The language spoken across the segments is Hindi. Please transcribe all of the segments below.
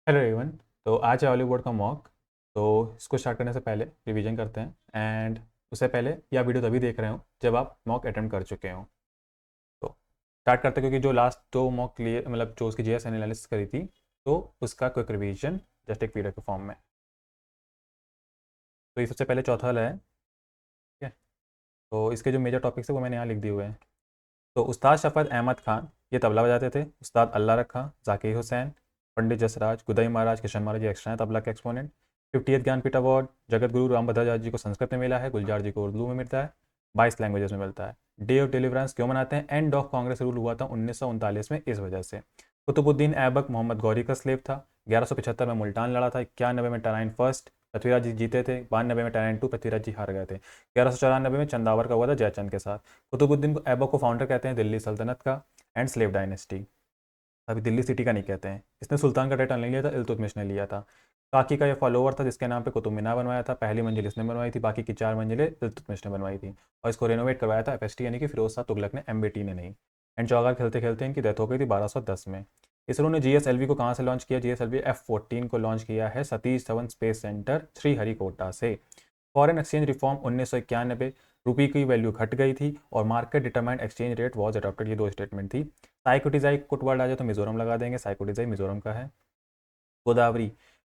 Hello everyone. तो आज है हॉलीवुड का मॉक। तो इसको स्टार्ट करने से पहले रिवीजन करते हैं। एंड उससे पहले या वीडियो तभी देख रहे हो जब आप मॉक अटेम्प्ट कर चुके हो। तो स्टार्ट करते हैं, क्योंकि जो लास्ट दो मॉक लिए मतलब जो उसकी जीएस एनालिसिस करी थी, तो उसका क्विक रिवीजन जस्ट एक पीडीएफ के फॉर्म में। तो ये सबसे पहले चौथा वाला है, ठीक है। तो इसके जो मेजर टॉपिक्स है वो मैंने यहाँ लिख दिए हुए हैं। तो उस्ताद शफकत अहमद खान ये तबला बजाते थे। उस्ताद अल्लाह रखा, जाकिर हुसैन, पंडित जसराज, गुदई महाराज, किशन महाराज ये एक्स्ट्रा है तबला के exponent. 50th Jnanpith award Jagat Guru Rambhadracharya जी को संस्कृत में मिला है, गुलजार जी को उर्दू में मिलता है, 22 लैंग्वेजेस में मिलता है। डे ऑफ डिलीवरेंस क्यों मनाते हैं? एंड ऑफ कांग्रेस रूल हुआ था 1939 में, इस वजह से। कुतुबुद्दीन ऐबक मोहम्मद गौरी का स्लेव था। 1175 में मुल्तान लड़ा था। 91 में टराइन फर्स्ट पृथ्वीराज जी जीते थे। 92 में टराइन टू पृथ्वीराज जी हार गए थे। 1194 में चंदावर का हुआ था जयचंद के साथ। कुतुबुद्दीन को ऐबक को फाउंडर कहते हैं दिल्ली सल्तनत का एंड स्लेव डायनेस्टी। अभी दिल्ली सिटी का नहीं कहते हैं। इसने सुल्तान का टाइटल नहीं लिया था, इल्तुतमिश ने लिया था। काकी का ये फॉलोवर था जिसके नाम पे कुतुब मीनार बनवाया था। पहली मंजिल इसने बनवाई थी, बाकी की 4 मंजिलें इल्तुतमिश ने बनवाई थी। और इसको रेनोवेट करवाया था एफएसटी यानी कि फिरोज शाह तुगलक ने, एमबीटी ने नहीं। एंड चौगार खेलते खेलते इनकी डेथ हो गई थी 1210 में। इसरो ने जीएसएलवी को कहाँ से लॉन्च किया? जीएसएलवी F-14 को लॉन्च किया है सतीश धवन स्पेस सेंटर श्रीहरिकोटा से। फॉरेन एक्सचेंज रिफॉर्म 1991, रुपये की वैल्यू घट गई थी और market determined exchange rate was adopted, ये दो स्टेटमेंट थी। साइकोटिजाई कुट वर्ड आ जाए तो मिजोरम लगा देंगे, साइकोटिजाई मिजोरम का है। गोदावरी,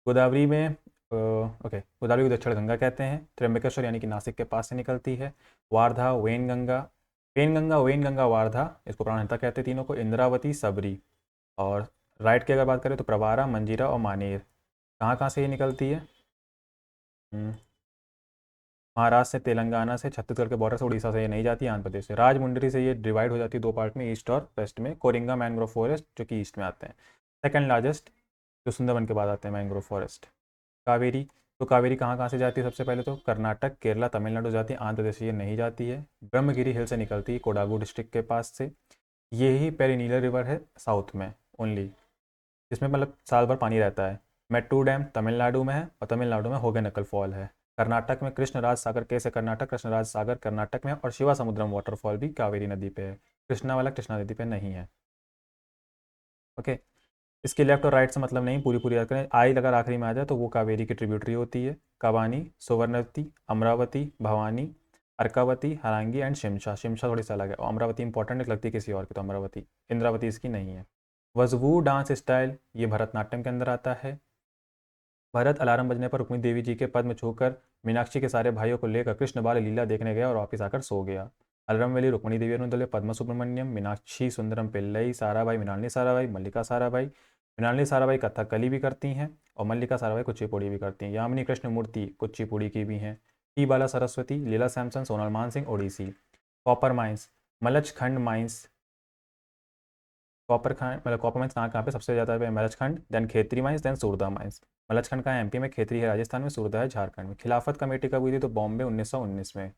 गोदावरी में ओके, गोदावरी को दक्षिण गंगा कहते हैं। त्र्यंबकेश्वर यानी कि नासिक के पास से निकलती है। वारधा, वेन गंगा, वेन गंगा वारधा, इसको प्राणहिता कहते हैं तीनों को। इंद्रावती, सबरी। और राइट की अगर बात करें तो प्रवारा, मंजीरा और मानेर। कहाँ कहाँ से ये निकलती है? हम्म, महाराष्ट्र से, तेलंगाना से, छत्तीसगढ़ के बॉर्डर से, उड़ीसा से ये नहीं जाती, आंध्र प्रदेश से। राजमुंड्री से ये डिवाइड हो जाती है दो पार्ट में, ईस्ट और वेस्ट में। कोरिंगा मैंग्रोव फॉरेस्ट जो कि ईस्ट में आते हैं। सेकंड लार्जेस्ट जो सुंदरबन के बाद आते हैं मैंग्रोव फॉरेस्ट। कावेरी, तो कावेरी कहाँ कहाँ से जाती है? सबसे पहले तो कर्नाटक, केरला, तमिलनाडु जाती है, आंध्र प्रदेश से ये नहीं जाती है। ब्रह्मगिरी हिल से निकलती है कोडागू डिस्ट्रिक्ट के पास से। ये ही पेरिनीलर रिवर है साउथ में ओनली, जिसमें मतलब साल भर पानी रहता है। मेट्टूर डैम तमिलनाडु में है और तमिलनाडु में होगेनकल फॉल है। कर्नाटक में कृष्णराज सागर, कैसे कर्नाटक, कृष्णराज सागर कर्नाटक में है। और शिवा समुद्रम वाटरफॉल भी कावेरी नदी पे है, कृष्णा वाला कृष्णा नदी पे नहीं है। ओके, इसके लेफ्ट और राइट से मतलब नहीं, पूरी पूरी याद करें। आई अगर आखिरी में आ जाए तो वो कावेरी की ट्रिब्यूटरी होती है। कवानी, सुवर्णवती, अमरावती, भवानी, अर्कावती, हरांगी एंड शिमशा। शिमशा थोड़ी सा अलग है और अमरावती इंपॉर्टेंट लगती है किसी और की, तो अमरावती। इंद्रावती इसकी नहीं है। वजवू डांस स्टाइल ये भरतनाट्यम के अंदर आता है। भरत अलार्म बजने पर रुक्मिणी देवी जी के पद में छूकर मीनाक्षी के सारे भाइयों को लेकर कृष्ण बाल लीला देखने गया और वापिस आकर सो गया। अलरम वेली रुक्मिणी देवी अनुदले पद्म सुब्रमण्यम, मीनाक्षी सुंदरम पिल्लई, साराभाई, मृणालिनी साराभाई, मल्लिका साराभाई। मृणालिनी साराभाई कथकली भी करती हैं और मल्लिका साराभाई कुचिपुड़ी भी करती हैं। यामिनी कृष्ण मूर्ति कुचिपुड़ी की भी हैं। T Bala Saraswati, Leela Samson, Sonal Man Singh Odissi. Copper mines, Malanjkhand mines. Copper खान मतलब कॉपर माइंस कहाँ कहाँ पे सबसे ज़्यादा है? Malanjkhand, then Khetri mines, then Surda mines. Malanjkhand का है एमपी में, खेतरी है राजस्थान में, सूरदा है झारखंड में। खिलाफत कमेटी कब हुई थी? तो बॉम्बे 1919 में।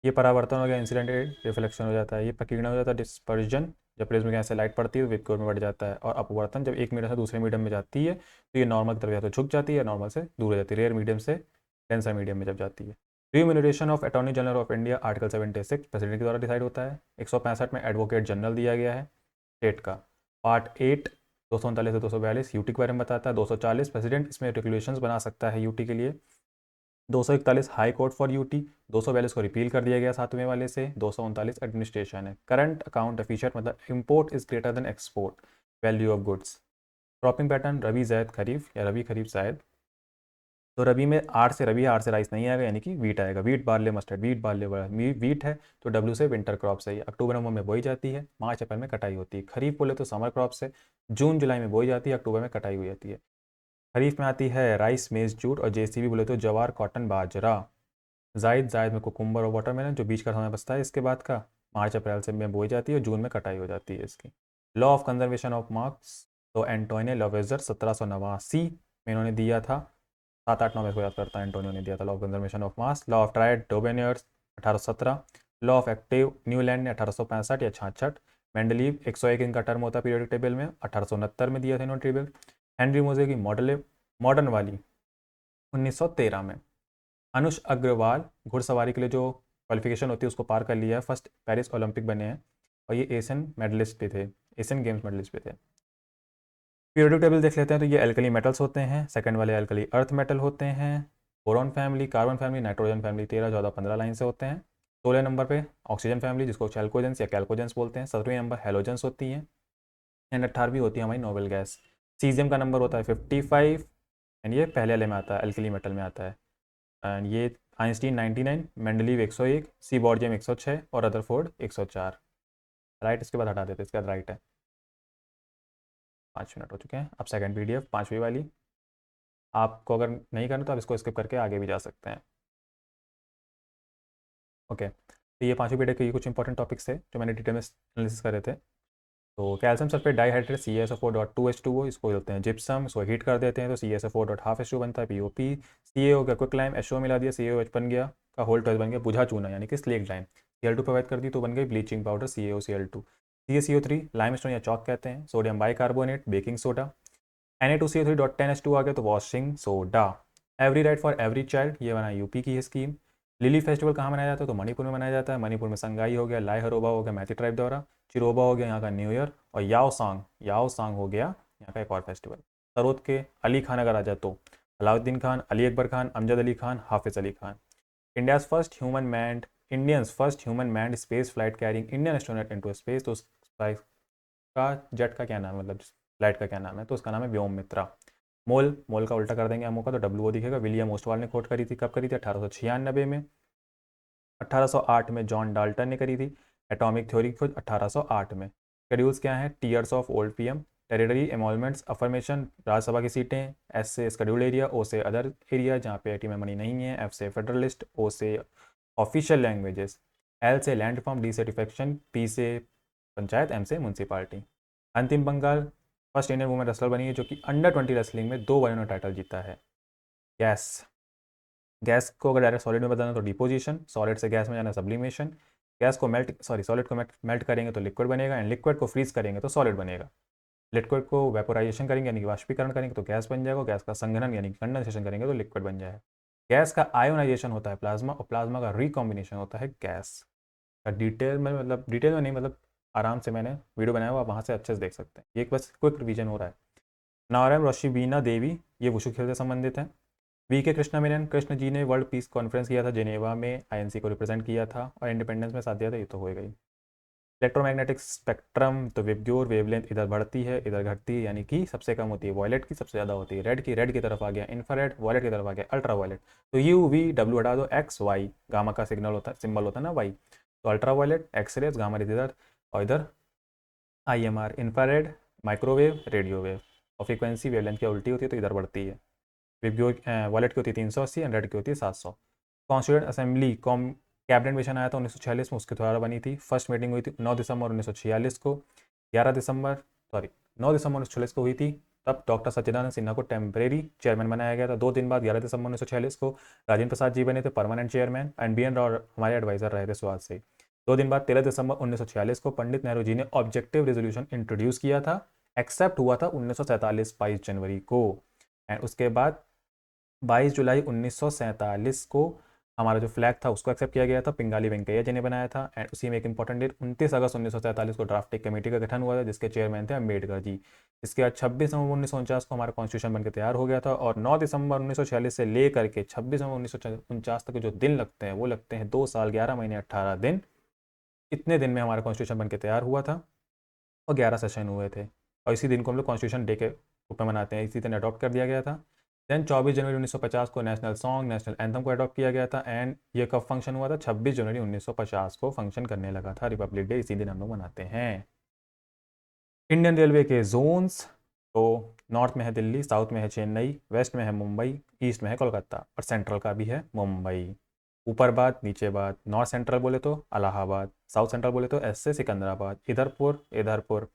ये परावर्तन हो गया, इंसिडेंट रिफ्लेक्शन हो जाता है। ये प्रकीर्णन हो जाता है, डिस्पर्जन, जब प्रिज्म के यहाँ से लाइट पड़ती है तो विपकोर में बढ़ जाता है। और अपवर्तन, जब एक मीडियम से दूसरे मीडियम में जाती है तो ये नॉर्मल की तरफ या तो झुक जाती है, नॉर्मल से दूर हो जाती है, रेयर मीडियम से डेंसर मीडियम में जब जाती है। Remuneration of attorney general of India article 76 president के द्वारा डिसाइड होता है। 165 में एडवोकेट जनरल दिया गया है स्टेट का। पार्ट 8 239 से 242 यूटी के बारे में बताता है। 240 प्रेसिडेंट इसमें रेगुलेशंस बना सकता है यूटी के लिए। 241 हाई कोर्ट फॉर यूटी। 242 को रिपील कर दिया गया सातवें वाले से। 239 एडमिनिस्ट्रेशन है। करंट अकाउंट डेफिशिएंट मतलब import is greater than export, value of goods. Cropping pattern rabi zaid kharif या रबी खरीफ जायद। तो रबी में आर से रबी, आर से राइस नहीं आएगा, यानी कि वीट आएगा। Wheat barley mustard, wheat barley wheat है तो डब्ल्यू से विंटर क्रॉप से। अक्टूबर नवंबर में बोई जाती है, मार्च अप्रैल में कटाई होती है। खरीफ बोले तो समर क्रॉप से, जून जुलाई में बोई जाती है, अक्टूबर में कटाई हो जाती है। खरीफ में आती है राइस, मेज, जूट। और जेसीबी बोले तो जवार, कॉटन, बाजरा। जायद, जायद में कुकुम्बर और वाटरमेलन जो बीच का समय बचता है इसके बाद का, मार्च अप्रैल से में बोई जाती है, जून में कटाई हो जाती है इसकी। Law of conservation of marks, तो एंटोने लवेजर 1789 में इन्होंने दिया था। 7 8 9 में इसको याद करता है, एंटोनियो ने दिया था law of conservation of mass. Law of triad Dobereiner's 1817। Law of octave Newland ने 1865 या 66। मेंडलीव 101 इनका टर्म होता है पीरियोडिक टेबल में, 1869 में दिया था इन्होंने टेबल। हेनरी मोजे की मॉडर्न वाली 1913 में। अनुष अग्रवाल घुड़सवारी के लिए जो क्वालिफिकेशन होती है उसको पार कर लिया है, फर्स्ट पेरिस ओलंपिक बने हैं और ये एशियन मेडलिस्ट पे थे, एशियन गेम्स मेडलिस्ट पे थे। पीरियोडिक टेबल देख लेते हैं। तो ये एल्कली मेटल्स होते हैं, सेकंड वाले एल्कली अर्थ मेटल होते हैं, boron family, carbon family, nitrogen family 13, 14, 15 line से होते हैं। 16 नंबर पे ऑक्सीजन फैमिली जिसको चैल्कोजेंस या कैल्कोजेंस बोलते हैं। 17वें नंबर हेलोजेंस होती हैं एंड 18वीं होती है हमारी नोबल गैस। सीजियम का नंबर होता है 55 एंड ये पहले वाले में आता है, एल्कली मेटल में आता है। एंड ये आइंस्टीन 99, मेंडलीव 101, सीबॉर्जियम 106 और रदरफोर्ड 104। राइट, इसके बाद हटा देते हैं, इसके बाद राइट है। 5 मिनट हो चुके हैं। अब सेकंड पीडीएफ 5वीं वाली, आपको अगर नहीं करना तो आप इसको स्किप करके आगे भी जा सकते हैं। ओके, तो ये 5वीं पीडीएफ के ये कुछ इंपॉर्टेंट टॉपिक्स थे जो मैंने डिटेल में एनालिसिस करे थे। तो कैल्शियम सल्फेट डाइहाइड्रेट CaSO4.2H2O, इसको बोलते हैं जिप्सम। इसको हीट कर देते हैं तो CaSO4.5H2 बनता है, POP। Ca हो गया क्विक लाइम, HO मिला दिया, CaOH बन गया का होल ट्वेल्व बन गया बुझा चूना यानी कि स्लेट लाइम। Cl2 प्रोवाइड कर दी तो बन गई bleaching powder CaOCl2। CaCO3 limestone या चौक कहते हैं। Sodium bicarbonate baking soda. Na2CO3.10H2 आ गया तो washing soda. Every right for every child, ये बना यूपी की स्कीम। लिली फेस्टिवल कहाँ मनाया जाता है तो मणिपुर में मनाया जाता है। मणिपुर में संगाई हो गया, लाई हरोबा हो गया मैती ट्राइब द्वारा, चिरोबा हो गया यहाँ का न्यू ईयर, और याओ सांग हो गया यहाँ का एक और फेस्टिवल। सरोद के अली खान अगर आ जाए तो Alauddin Khan, Ali Akbar Khan, Amjad Ali Khan, Hafiz Ali Khan. India's first human manned Indians first human manned space flight carrying Indian astronaut into space, तो का जेट का क्या नाम है, मतलब फ्लाइट का क्या नाम है, तो उसका नाम है व्योम मित्रा। मोल का उल्टा कर देंगे अमो का तो डब्ल्यू दिखेगा। विलियम ओस्टवाल ने खोज करी थी, कब करी थी 1896 में। 1808 में जॉन डाल्टन ने करी थी एटॉमिक थ्योरी की खोज 1808 में। शेड्यूल्स क्या हैं, tears of old PM, territory emoluments, affirmation Rajya Sabha की सीटें, एस से स्केड्यूल्ड एरिया, ओ से अदर एरिया जहाँ पे एटी में मनी नहीं है, एफ से फेडरलिस्ट, ओ से ऑफिशियल लैंग्वेजेस, एल से लैंड रिफॉर्म, डी से डिफेक्शन, पी से पंचायत, एम से म्यूनसिपालिटी। अंतिम Bengal first Indian women wrestler बनी है जो कि अंडर 20 रेसलिंग में 2 बार उन्होंने टाइटल जीता है। गैस को अगर डायरेक्ट सॉलिड में बदलना तो डिपोजिशन, सॉलिड से गैस में जाना सब्लिमेशन। गैस को सॉलिड को मेल्ट करेंगे तो लिक्विड बनेगा एंड लिक्विड को फ्रीज करेंगे तो सॉलिड बनेगा। लिक्विड को वेपोराइजेशन करेंगे यानी कि वाष्पीकरण करेंगे तो गैस बन जाएगा। गैस का संघनन यानी कि कंडेंसेशन करेंगे तो लिक्विड बन जाएगा। गैस का आयोनाइजेशन होता है प्लाज्मा, और प्लाज्मा का रिकॉम्बिनेशन होता है गैस का। डिटेल में नहीं, मतलब आराम से मैंने वीडियो बनाया हुआ, आप वहाँ से अच्छे से देख सकते हैं। ये बस क्विक रिवीजन हो रहा है। नारायण रोशिबीना देवी ये वुशु खेल से संबंधित हैं। वी.के. कृष्णा मेनन, कृष्ण जी ने वर्ल्ड पीस कॉन्फ्रेंस किया था जेनेवा में, आईएनसी को रिप्रेजेंट किया था और इंडिपेंडेंस में साथ दिया था, ये तो हो गई। इलेक्ट्रोमैग्नेटिक स्पेक्ट्रम तो विबग्योर वेवलेंथ इधर बढ़ती है इधर घटती है, यानी कि सबसे कम होती है वॉयलेट की, सबसे ज़्यादा होती है रेड की तरफ आ गया इंफ्रारेड, वॉयलेट की तरफ आ गया अल्ट्रा वॉयलेट। तो यू वी डब्ल्यू हटा दो, एक्स वाई गामा का सिग्नल होता है, सिंबल होता है ना वाई, तो ultra violet, x rays, gamma rays इधर, और इधर IMR infrared, microwave, radio wave. और फ्रीक्वेंसी वेवलेंथ की उल्टी होती है तो इधर बढ़ती है। विबग्योर वॉलेट की होती है 380 एंड रेड की होती है 700। कॉन्स्टिट्यूएंट असेंबली कैबिनेट मिशन आया था 1946 में, उसके द्वारा बनी थी। फर्स्ट मीटिंग हुई थी 9 दिसंबर 1946 को। 9 दिसंबर 1946 को हुई थी। तब डॉक्टर सच्चिदानंद सिन्हा को टेम्परेरी चेयरमैन बनाया गया था। 2 दिन बाद 11 दिसंबर 1946 को राजेंद्र प्रसाद जी बने थे permanent chairman and BN Rao हमारे एडवाइजर रहे थे स्वास्थ्य से। 2 दिन बाद 13 दिसंबर 1946 को पंडित नेहरू जी ने ऑब्जेक्टिव रेजोल्यूशन इंट्रोड्यूस किया था, एक्सेप्ट हुआ था 1947 22 जनवरी को। एंड उसके बाद 22 जुलाई 1947 को हमारा जो फ्लैग था उसको एक्सेप्ट किया गया था, पिंगाली वेंकैया जी ने बनाया था। एंड उसी में एक इंपॉर्टेंट डेट 29 अगस्त 1947 को ड्राफ्टिंग कमेटी का गठन हुआ था जिसके चेयरमैन थे अम्बेडकर जी। इसके बाद 26 नवंबर 1949 को हमारा कॉन्स्टिट्यूशन बनकर तैयार हो गया था, और 9 दिसंबर 1946 से लेकर के 26 नवंबर 1949 तक जो दिन लगते हैं वो लगते हैं 2 साल 11 महीने 18 दिन। इतने दिन में हमारा कॉन्स्टिट्यूशन बनकर तैयार हुआ था और 11 सेशन हुए थे, और इसी दिन को हम लोग कॉन्स्टिट्यूशन डे के रूप में मनाते हैं, इसी दिन अडॉप्ट कर दिया गया था। देन 24 जनवरी 1950 को नेशनल सॉन्ग नेशनल एंथम को अडॉप्ट किया गया था। एंड ये कब फंक्शन हुआ था, 26 जनवरी 1950 को फंक्शन करने लगा था। रिपब्लिक डे इसी दिन हम लोग मनाते हैं। इंडियन रेलवे के जोन्स, तो नॉर्थ में है दिल्ली, साउथ में है चेन्नई, वेस्ट में है मुंबई, ईस्ट में है कोलकाता, और सेंट्रल का भी है मुंबई। ऊपर बात नीचे बात, नॉर्थ सेंट्रल बोले तो इलाहाबाद, साउथ सेंट्रल बोले तो एस से सिकंदराबाद, इधरपुर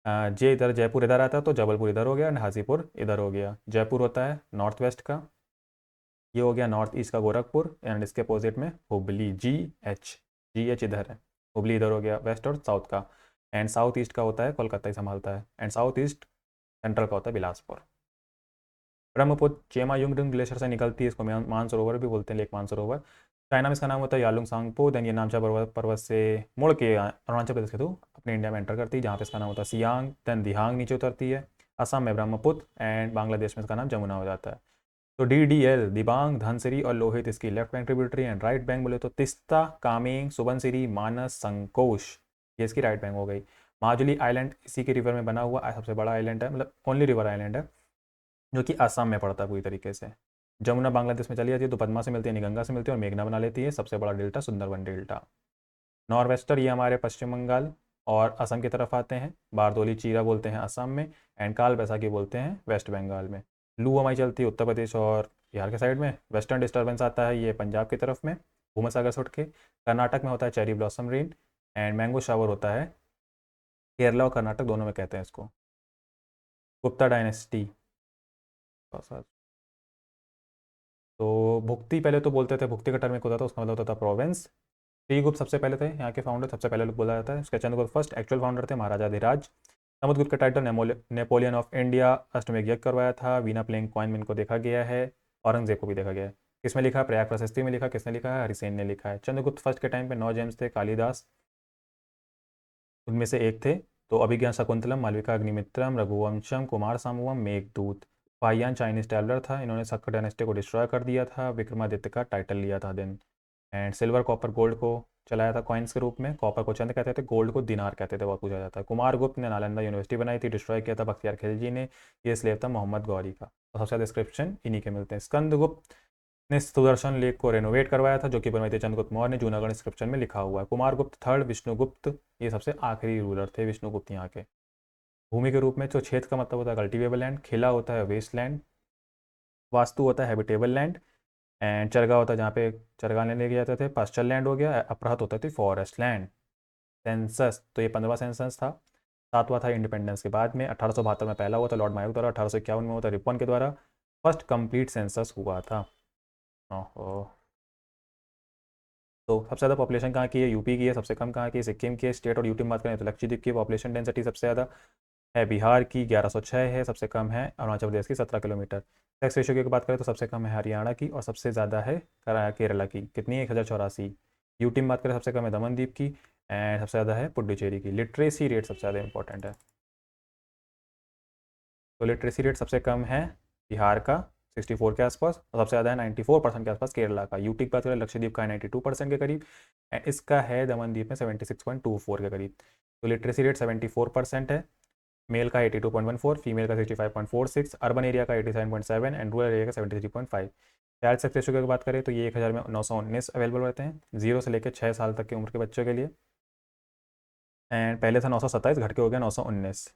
जे इधर जयपुर इधर आता है तो जबलपुर इधर हो गया एंड हाजीपुर इधर हो गया। जयपुर होता है नॉर्थ वेस्ट का, ये हो गया नॉर्थ ईस्ट का गोरखपुर, एंड इसके अपोजिट में हुबली, जी एच इधर है, हुबली इधर हो गया वेस्ट और साउथ का। एंड साउथ ईस्ट का होता है कोलकाता ही संभालता है, एंड साउथ ईस्ट सेंट्रल का होता है बिलासपुर। ब्रह्मपुत्र चेमा युंगडुंग ग्लेशियर से निकलती है, इसको मानसरोवर भी बोलते हैं, लेक मानसरोवर। चाइना में इसका नाम होता है यालुंग सांगपो। देन ये नामचा पर्वत से मुड़ के अरुणाचल प्रदेश के थ्रू अपने इंडिया में एंटर करती है, जहाँ पे इसका नाम होता है सियांग। देन दिहांग नीचे उतरती है, असम में ब्रह्मपुत्र एंड बांग्लादेश में इसका नाम जमुना हो जाता है। तो DDL दिबांग, धनसिरी और लोहित इसकी left bank tributary and right bank बोले तो तिस्ता, कामेंग, सुबनसिरी, मानस, संकोश ये इसकी राइट बैंक हो गई। माजुली आइलैंड इसी के रिवर में बना हुआ सबसे बड़ा आइलैंड है, मतलब ओनली रिवर आइलैंड है, जो कि असम में पड़ता है पूरी तरीके से। जमुना बांग्लादेश में चली जाती है तो पद्मा से मिलती है, यानी गंगा से मिलती है और मेघना बना लेती है सबसे बड़ा डेल्टा सुंदरबन डेल्टा। नॉर्वेस्टर ये हमारे पश्चिम बंगाल और असम की तरफ आते हैं। बारदोली चीरा बोलते हैं असम में, एंड काल बैसाखी बोलते हैं वेस्ट बंगाल में। लू हमारी चलती है उत्तर प्रदेश और बिहार के साइड में। वेस्टर्न डिस्टर्बेंस आता है ये पंजाब की तरफ में भूमध्य सागर से उठ के। कर्नाटक में होता है cherry blossom rain, and mango shower होता है केरला और कर्नाटक दोनों में कहते हैं इसको। गुप्ता डायनेस्टी, तो भुक्ति पहले तो बोलते थे, भुक्ति का टर्म एक होता था, उसका मतलब होता था प्रोविंस। श्रीगुप्त सबसे पहले थे यहाँ के फाउंडर, सबसे पहले लोग बोला जाता है। उसके चंद्रगुप्त फर्स्ट एक्चुअल फाउंडर थे, महाराजा धीराज। समुद्रगुप्त का टाइटल नेपोलियन ऑफ इंडिया, अष्टमेघ यज्ञ करवाया था। वीना प्लेइंग कॉइन में इनको देखा गया है, औरंगजेब को भी देखा गया है। किसमें लिखा है? प्रयाग प्रशस्ति में लिखा। किसने लिखा है? हरिसेन ने लिखा है। चंद्रगुप्त फर्स्ट के टाइम पे 9 जेम्स थे, कालिदास उनमें से एक थे। तो अभिज्ञान शकुंतलम, मालविका अग्निमित्रम, रघुवंशम, कुमार संभवम, मेघदूत। फाहियान चाइनीज ट्रैवलर था, इन्होंने सक्कर डायनेस्टी को डिस्ट्रॉय कर दिया था, विक्रमादित्य का टाइटल लिया था then. And silver copper gold को चलाया था कॉइन्स के रूप में। कॉपर को चंद कहते थे, गोल्ड को दिनार कहते थे, बहुत पूछा जाता है। कुमार गुप्त ने नालंदा यूनिवर्सिटी बनाई थी, डिस्ट्रॉय किया था बख्तियार खिलजी ने। ये स्लेव था मोहम्मद गौरी का। तो सबसे ज़्यादा डिस्क्रिप्शन इन्हीं के मिलते हैं। स्कंदगुप्त ने सुदर्शन लेक को रेनोवेट करवाया था, जो कि बनवाई थी चंद्रगुप्त मौर्य ने, जूनागढ़ इंस्क्रिप्शन में लिखा हुआ है। कुमार गुप्त थर्ड, विष्णुगुप्त ये सबसे आखिरी रूलर थे विष्णुगुप्त यहाँ के। भूमि के रूप में तो क्षेत्र का मतलब होता है कल्टिवेबल लैंड, खिला होता है वेस्ट लैंड, वास्तु होता है हैबिटेबल लैंड, एंड चरगा होता है जहाँ पे चरगा लेने के जाते थे, पास्चर लैंड हो गया, अपराध होता थी फॉरेस्ट लैंड। सेंसस तो ये 15वां सेंसस था, 7वां था इंडिपेंडेंस के बाद में। 1872 में पहला हुआ था लॉर्ड मायो द्वारा, 1851 में हुआ था रिपन के द्वारा। फर्स्ट कंप्लीट सेंसस हुआ था। ओहो। तो सबसे ज़्यादा पॉपुलेशन कहाँ की है? यूपी की है। सबसे कम कहाँ की है? सिक्किम की है। स्टेट और यूटी में बात करें तो लक्षद्वीप की पॉपुलेशन डेंसिटी सबसे ज़्यादा है, बिहार की 1106 है, सबसे कम है अरुणाचल प्रदेश की 17 किलोमीटर। टैक्स रेशियो की बात करें तो सबसे कम है हरियाणा की, और सबसे ज़्यादा है केरला की, कितनी है? 1084। यूटी में बात करें सबसे कम है दमनदीप की, एंड सबसे ज़्यादा है पुडुचेरी की। लिटरेसी रेट सबसे ज़्यादा इंपॉर्टेंट है, तो लिटरेसी रेट सबसे कम है बिहार का 64 के आसपास, और सबसे ज़्यादा है 94% के आसपास केरला का। यूटी की बात करें लक्षद्वीप का है 92% के करीब, एंड इसका है दमनदीप में 76.24 के करीब। तो लिटरेसी रेट 74% है। मेल का 82.14, फीमेल का 65.46, अर्बन एरिया का 87.7 एंड रूरल एरिया का 73.5। चाइल्ड सेक्स रेशियो की बात करें तो ये 1000 में 919 अवेलेबल रहते हैं, 0 से लेकर 6 साल तक की उम्र के बच्चों के लिए। एंड पहले था 927, घट के हो गया 919।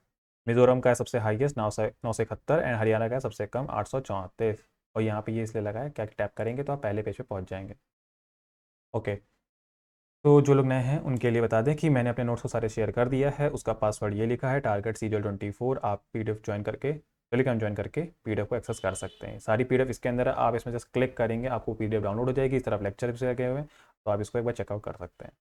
मिजोरम का है सबसे हाईएस्ट 971, एंड हरियाणा का है सबसे कम 834। और यहाँ पे ये इसलिए लगा है क्या टैप करेंगे तो आप पहले पेज पे पहुँच जाएंगे। ओके, तो जो लोग नए हैं उनके लिए बता दें कि मैंने अपने नोट्स को सारे शेयर कर दिया है। उसका पासवर्ड ये लिखा है टारगेट CGL24। आप PDF ज्वाइन करके, टेलीग्राम ज्वाइन करके PDF को एक्सेस कर सकते हैं। सारी PDF इसके अंदर है, आप इसमें जस्ट क्लिक करेंगे आपको PDF डाउनलोड हो जाएगी। इस तरफ लेक्चर भी लगे हुए हैं, तो आप इसको एक बार चेकआउट कर सकते हैं।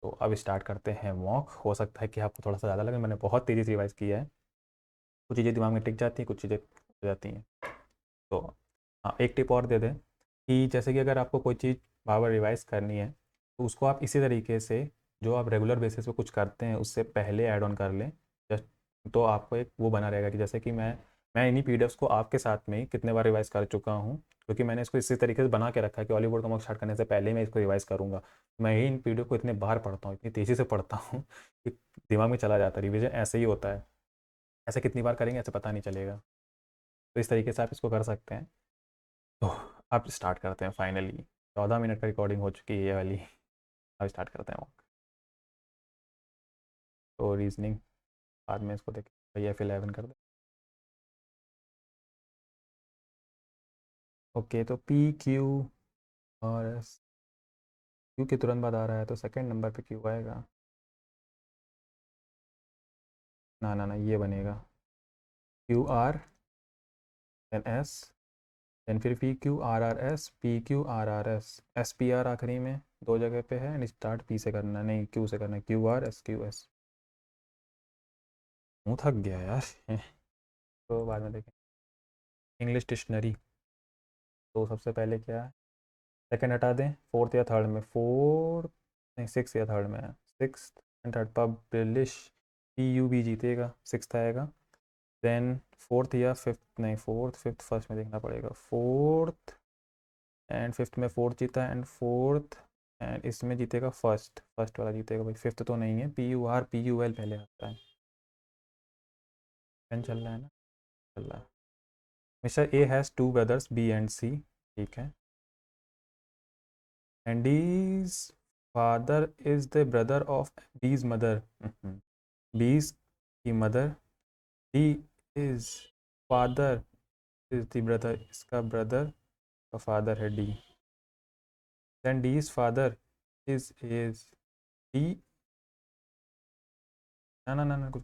तो अब स्टार्ट करते हैं मॉक। हो सकता है कि आपको थोड़ा सा ज़्यादा लगे, मैंने बहुत तेज़ी से रिवाइज़ किया है, कुछ चीज़ें दिमाग में टिक जाती हैं, कुछ चीज़ें हो जाती हैं। तो हाँ, एक टिप और दे दें कि जैसे कि अगर आपको कोई चीज़ बार बार रिवाइज़ करनी है तो उसको आप इसी तरीके से जो आप रेगुलर बेसिस पे कुछ करते हैं उससे पहले ऐड ऑन कर लें। जस्ट तो आपको एक वो बना रहेगा कि जैसे कि मैं इन्हीं PDFs को आपके साथ में ही कितने बार रिवाइज़ कर चुका हूँ, क्योंकि मैंने इसको इसी तरीके से बना के रखा है कि हॉलीवुड का मॉक स्टार्ट करने से पहले ही मैं इसको रिवाइज़ करूँगा। मैं ही इन PDF को इतने बार पढ़ता हूँ, इतनी तेज़ी से पढ़ता हूँ कि दिमाग में चला जाता है। रिविजन ऐसे ही होता है, ऐसे कितनी बार करेंगे ऐसे पता नहीं चलेगा। तो इस तरीके से आप इसको कर सकते हैं। तो अब स्टार्ट करते हैं फाइनली। 14 मिनट का रिकॉर्डिंग हो चुकी है ये वाली। अब स्टार्ट करते हैं। तो रीजनिंग बाद में इसको देखें, भैया F11 कर दे। ओके, तो PQ और S, Q के तुरंत बाद आ रहा है तो सेकंड नंबर पे Q आएगा। ना ना ना, ये बनेगा QR देन S, देन फिर PQ RRS, PQ RRS, SPR आखिरी में दो जगह पे है, एंड स्टार्ट P से करना, नहीं Q से करना, QRSQS। मुँह थक गया यार तो बाद में देखें। इंग्लिश डिक्शनरी, तो सबसे पहले क्या है? सेकंड हटा दें, फोर्थ या थर्ड में, फोर्थ नहीं सिक्स या थर्ड में है, six and third. Publish, PUB जीतेगा, सिक्स आएगा। देन फोर्थ या फिफ्थ, नहीं फोर्थ फिफ्थ फर्स्ट में देखना पड़ेगा, फोर्थ एंड फिफ्थ में फोर्थ जीता एंड फोर्थ एंड इसमें जीतेगा फर्स्ट, फर्स्ट वाला जीतेगा भाई, फिफ्थ तो नहीं है, PUR PUL पहले आता है। पेन चल रहा है ना, चल रहा है। Mister A has two brothers B and C, ठीक है, and D's father is the brother of B's mother, B's की mother, D is father is the brother, इसका ब्रदर का फादर है D, then D is father is D, ना कुछ,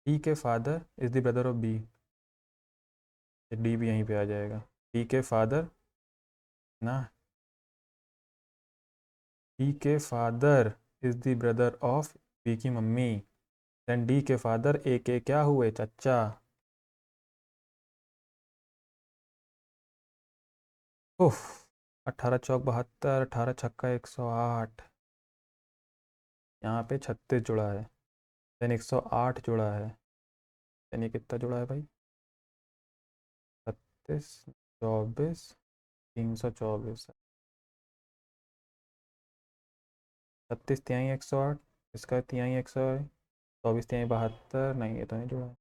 डी के father is the brother of B, D भी यहीं पे आ जाएगा, डी के फादर ना, डी के father is the brother of B की मम्मी, देन डी के फादर ए के क्या हुए, चचा। उफ, 18 चौक 72, 18 छक्का 108, यहाँ पे 36 जुड़ा है, देन 108 जुड़ा है, यानी कितना जुड़ा है भाई, 36, 24, 324, 36 तिहाई 108, इसका तिहाई 100, 24 तिहाई 72, नहीं ये तो नहीं जुड़ा है,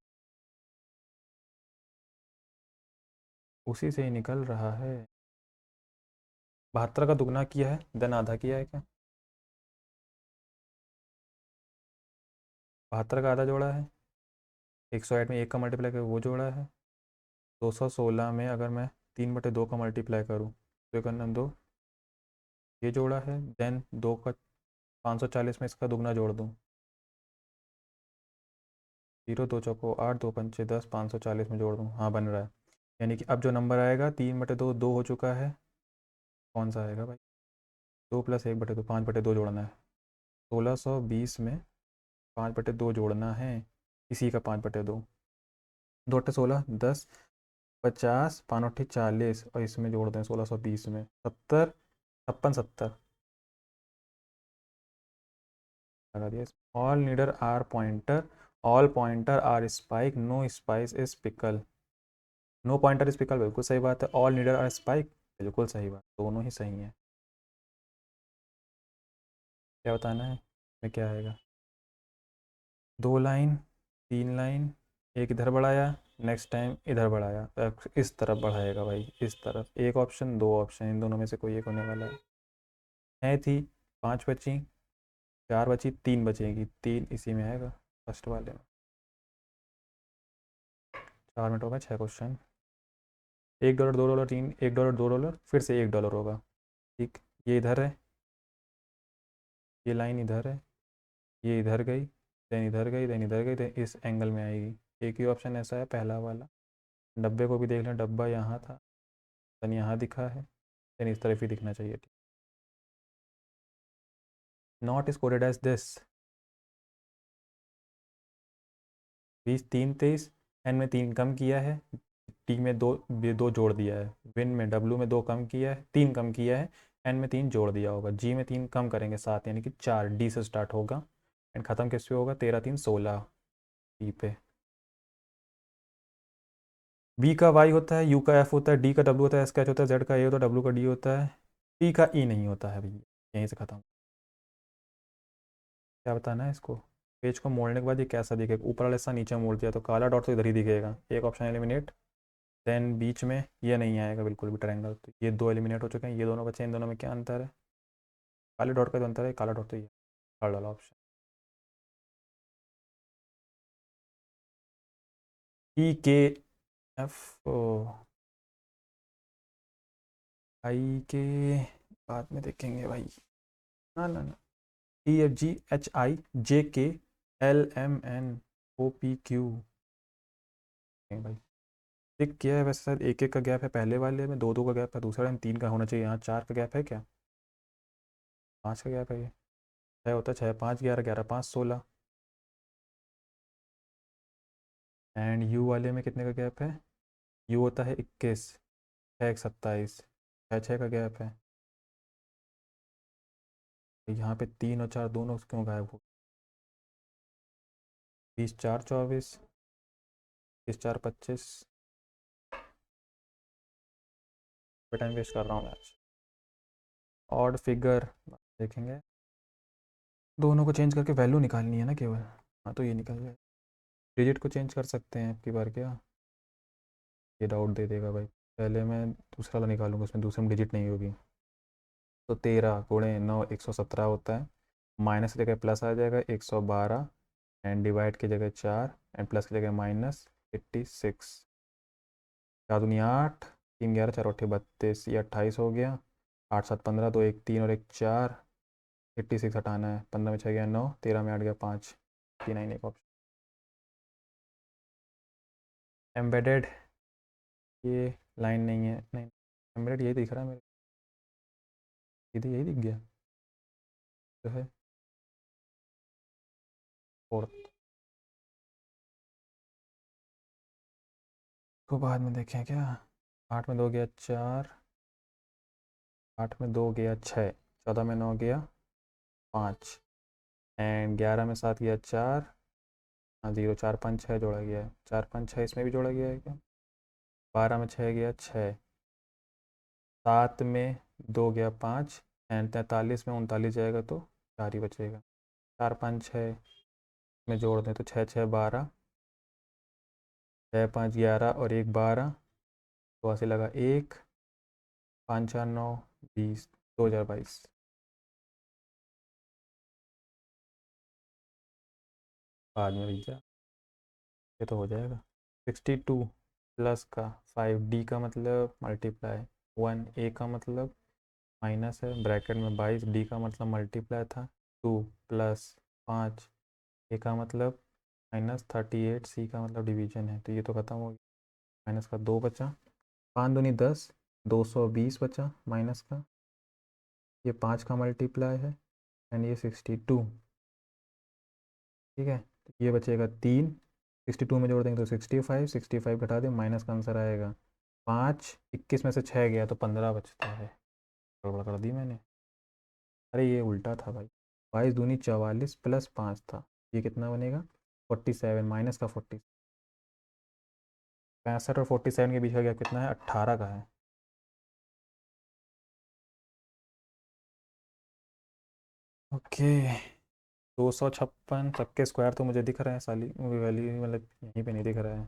उसी से ही निकल रहा है। 72 का दुगना किया है, देन आधा किया है क्या, 72 का आधा जोड़ा है, 108 में 1 का मल्टीप्लाई कर वो जोड़ा है, 216 में अगर मैं 3/2 का मल्टीप्लाई करूँ तो करना 2, ये जोड़ा है, देन 2 का 540 में इसका दुगना जोड़ दूँ, 0 2 चौको 8, 2 पंचे 10, 540 में जोड़ दूँ, हाँ बन रहा है। यानी कि अब जो नंबर आएगा 3/2, 2 हो चुका है, कौन सा आएगा भाई, 2 + 1/2, 5/2 जोड़ना है, 1620 में 5/2 जोड़ना है, इसी का 5/2, 2 × 8 = 16, 10, 50, 5 × 8 = 40 और इसमें जोड़ दें 1620 में 70, 56, 70 लगा दिया। All needle are pointer, all pointer are spike, no spice is pickle, no pointer is pickle बिल्कुल सही बात है, ऑल नीडर आर स्पाइक बिल्कुल सही बात, दोनों ही सही हैं। क्या बताना है, में क्या आएगा, 2 लाइन 3 लाइन, एक इधर बढ़ाया, नेक्स्ट टाइम इधर बढ़ाया, अब इस तरफ बढ़ाएगा भाई, इस तरफ, एक ऑप्शन दो ऑप्शन, इन दोनों में से कोई एक होने वाला है थी, 5 बची, 4 बची, 3 बचेगी, 3 इसी में आएगा फर्स्ट वाले में। 4 मिनट होगा, 6 क्वेश्चन, $1 $2 3, $1 $2, फिर से $1 होगा, ठीक, ये इधर है, ये लाइन इधर है, ये इधर गई, देन इधर गई, देन इधर गई, देन इस एंगल में आएगी, एक ही ऑप्शन ऐसा है पहला वाला। डब्बे को भी देख लें, डब्बा यहाँ था, देन यहाँ दिखा है, देन इस तरफ ही दिखना चाहिए, not is coded as this, 20 3 23, N में 3 कम किया है, टी में 2 जोड़ दिया है, विन में डब्लू में 2 कम किया है, 3 कम किया है, एन में 3 जोड़ दिया होगा, जी में 3 कम करेंगे 7 यानी कि 4, डी से स्टार्ट होगा एंड ख़त्म किस पे होगा, 13 3 16 डी पे। बी का वाई होता है, यू का एफ होता है, डी का डब्ल्यू होता है, एस का एच होता है, जेड का ए होता है, डब्ल्यू का डी होता है, टी का ई नहीं होता है भैया, यहीं से ख़त्म। क्या बताना है इसको, पेज को मोड़ने के बाद ये कैसा दिखेगा, ऊपर वाला हिस्सा नीचे मोड़ दिया तो काला डॉट तो इधर ही दिखेगा, एक ऑप्शन एलिमिनेट, देन बीच में ये नहीं आएगा बिल्कुल भी ट्रायंगल, तो ये 2 एलिमिनेट हो चुके हैं, ये दोनों बचे, इन दोनों में क्या अंतर है, काले डॉट का तो अंतर है, काला डॉट तो ये थर्ड वाला ऑप्शन, ई के एफ ओ, आई के बाद में देखेंगे भाई, ना E F G H I J K L M N O P Q, भाई टिक किया है वैसे, शायद एक एक का गैप है पहले वाले में, दो दो का गैप है दूसरे में, 3 का होना चाहिए, यहाँ 4 का गैप है क्या, 5 का गैप है, ये 6 होता है, 6 5 11 11 5 16, एंड यू वाले में कितने का गैप है, यू होता है 21, 6 1 27, 6 का गैप है, तो यहाँ पे 3 और 4 दोनों क्यों गायब हो, 20 4 24, 24 25 टाइम वेस्ट कर रहा हूँ मैं आज। ऑड फिगर देखेंगे, दोनों को चेंज करके वैल्यू निकालनी है ना केवल। हाँ तो ये निकल जाए। डिजिट को चेंज कर सकते हैं आपकी बार क्या? ये डाउट दे देगा भाई। पहले मैं दूसरा वाला निकालूंगा, उसमें दूसरे में डिजिट नहीं होगी। तो 13 × 9 117 होता है। माइनस की जगह प्लस आ जाएगा 112, एंड डिवाइड की जगह 4, एंड प्लस की जगह -86। 4 दूनी 8, 3 11 4 8 32, ये 28 हो गया। 8 7 15, 2 1 3 और 1 4। 86 हटाना है, 15 में 6 गया 9, 13 में 8 गया 5, 9 एक ऑप्शन। एम्बेडेड, ये लाइन नहीं है, नहीं एम्बेडेड यही दिख रहा है मेरे, सीधे यही दिख गया जो है। फोर्थ को बाद में देखें क्या। 8 में 2 गया 4, 8 में 2 गया 6, 14 में 9 गया 5, एंड 11 में 7 गया 4। हाँ 0, 4 5 6 जोड़ा गया है, 4 5 6 इसमें भी जोड़ा गया है क्या? 12 में 6 गया 6, 7 में 2 गया 5, एंड 43 में 39 जाएगा तो 4 ही बचेगा। 4 5 6 में जोड़ दें तो 6 6 12, 6 5 11 और 1 12, तो ऐसे लगा 1, 5 4 9 20, 2022। बाद में भैया ये तो हो जाएगा। 62 प्लस का 5, डी का मतलब मल्टीप्लाई, 1 ए का मतलब माइनस है ब्रैकेट में 22, डी का मतलब मल्टीप्लाई था 2 प्लस 5, ए का मतलब -38, सी का मतलब डिवीजन है, तो ये तो ख़त्म हो गया। माइनस का 2 बचा, 5 दूनी 10, 220 बचा माइनस का, ये 5 का मल्टीप्लाई है, एंड ये 62। ठीक है, तो ये बचेगा 3, 62 में जोड़ देंगे तो 65, 65 घटा दें, माइनस का आंसर आएगा 5, 21 में से 6 गया तो 15 बचता है। गड़बड़ कर दी मैंने, अरे ये उल्टा था भाई। 22 दूनी 44 प्लस 5 था, ये कितना बनेगा 47, माइनस का 40। 65 और 47 के बीच का गैप कितना है? 18 का है। ओके, 256 सबके स्क्वायर तो मुझे दिख रहे हैं, साली वैल्यू मतलब यहीं पे नहीं दिख रहा है।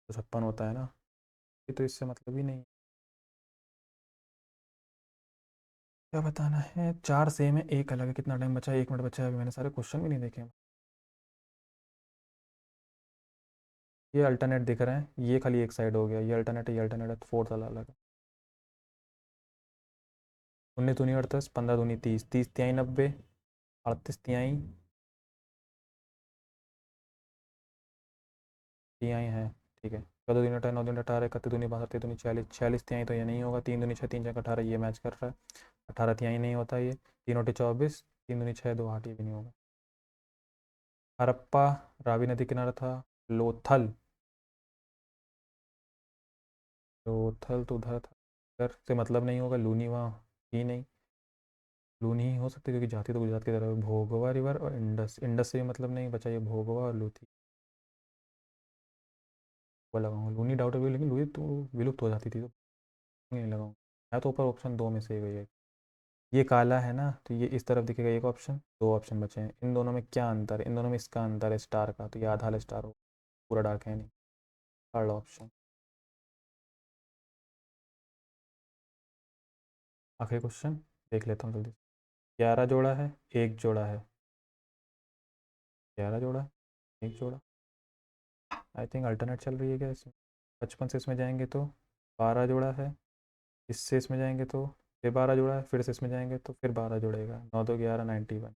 256 होता है ना, ये तो इससे मतलब ही नहीं। क्या बताना है? 4 सेम है, एक अलग है। कितना टाइम बचा है? 1 मिनट बचा है, अभी मैंने सारे क्वेश्चन भी नहीं देखे। ये अल्टरनेट दिख रहे हैं, ये खाली एक साइड हो गया, ये अल्टरनेट है, ये अल्टरनेट है, तो फोर्थ वाला अलग है। 19 दूनी 38, 15 दूनी 30, 30 तिहाई 90, 38 तिहाई तिहाई है। ठीक है, 14 दूनी 18, 9 दूनी 18, 31 दूनी 62, 33 दूनी 40, 46 तिहाई तो ये नहीं होगा। 3 दूनी 6, 3 6 18, ये मैच कर रहा है। 18 तिहाई नहीं होता ये। 3 और 24, 3 दूनी 6 2 8, ये भी नहीं होगा। हड़प्पा रावी नदी किनारा था। लोथल, लोथल तो उधर था, उधर से मतलब नहीं होगा। लूनी वहाँ ही नहीं, लूनी ही हो सकती है क्योंकि जाती तो गुजरात की तरफ है। भोगवा रिवर और इंडस, इंडस से भी मतलब नहीं बचा, ये भोगवा और लूथी वो लगाऊंगा। लूनी डाउट है लेकिन लूनी तो विलुप्त हो जाती थी तो नहीं लगाऊंगा। या तो ऊपर ऑप्शन 2 में से गई है। ये काला है ना, तो ये इस तरफ दिखेगा एक ऑप्शन, 2 ऑप्शन बचे हैं। इन दोनों में क्या अंतर है? इन दोनों में इसका अंतर है स्टार का, तो ये आधा स्टार हो, पूरा डार्क है नहीं। Third option. आखिरी क्वेश्चन देख लेता हूँ जल्दी से। 11 जोड़ा है, एक जोड़ा है। 11 जोड़ा है, एक जोड़ा। आई थिंक अल्टरनेट चल रही है क्या इसमें? 55 से इसमें जाएंगे तो 12 जोड़ा है, इससे इसमें जाएंगे तो फिर 12 जोड़ा है, फिर से इसमें जाएंगे तो फिर 12 जोड़ेगा। 9 2 11 91।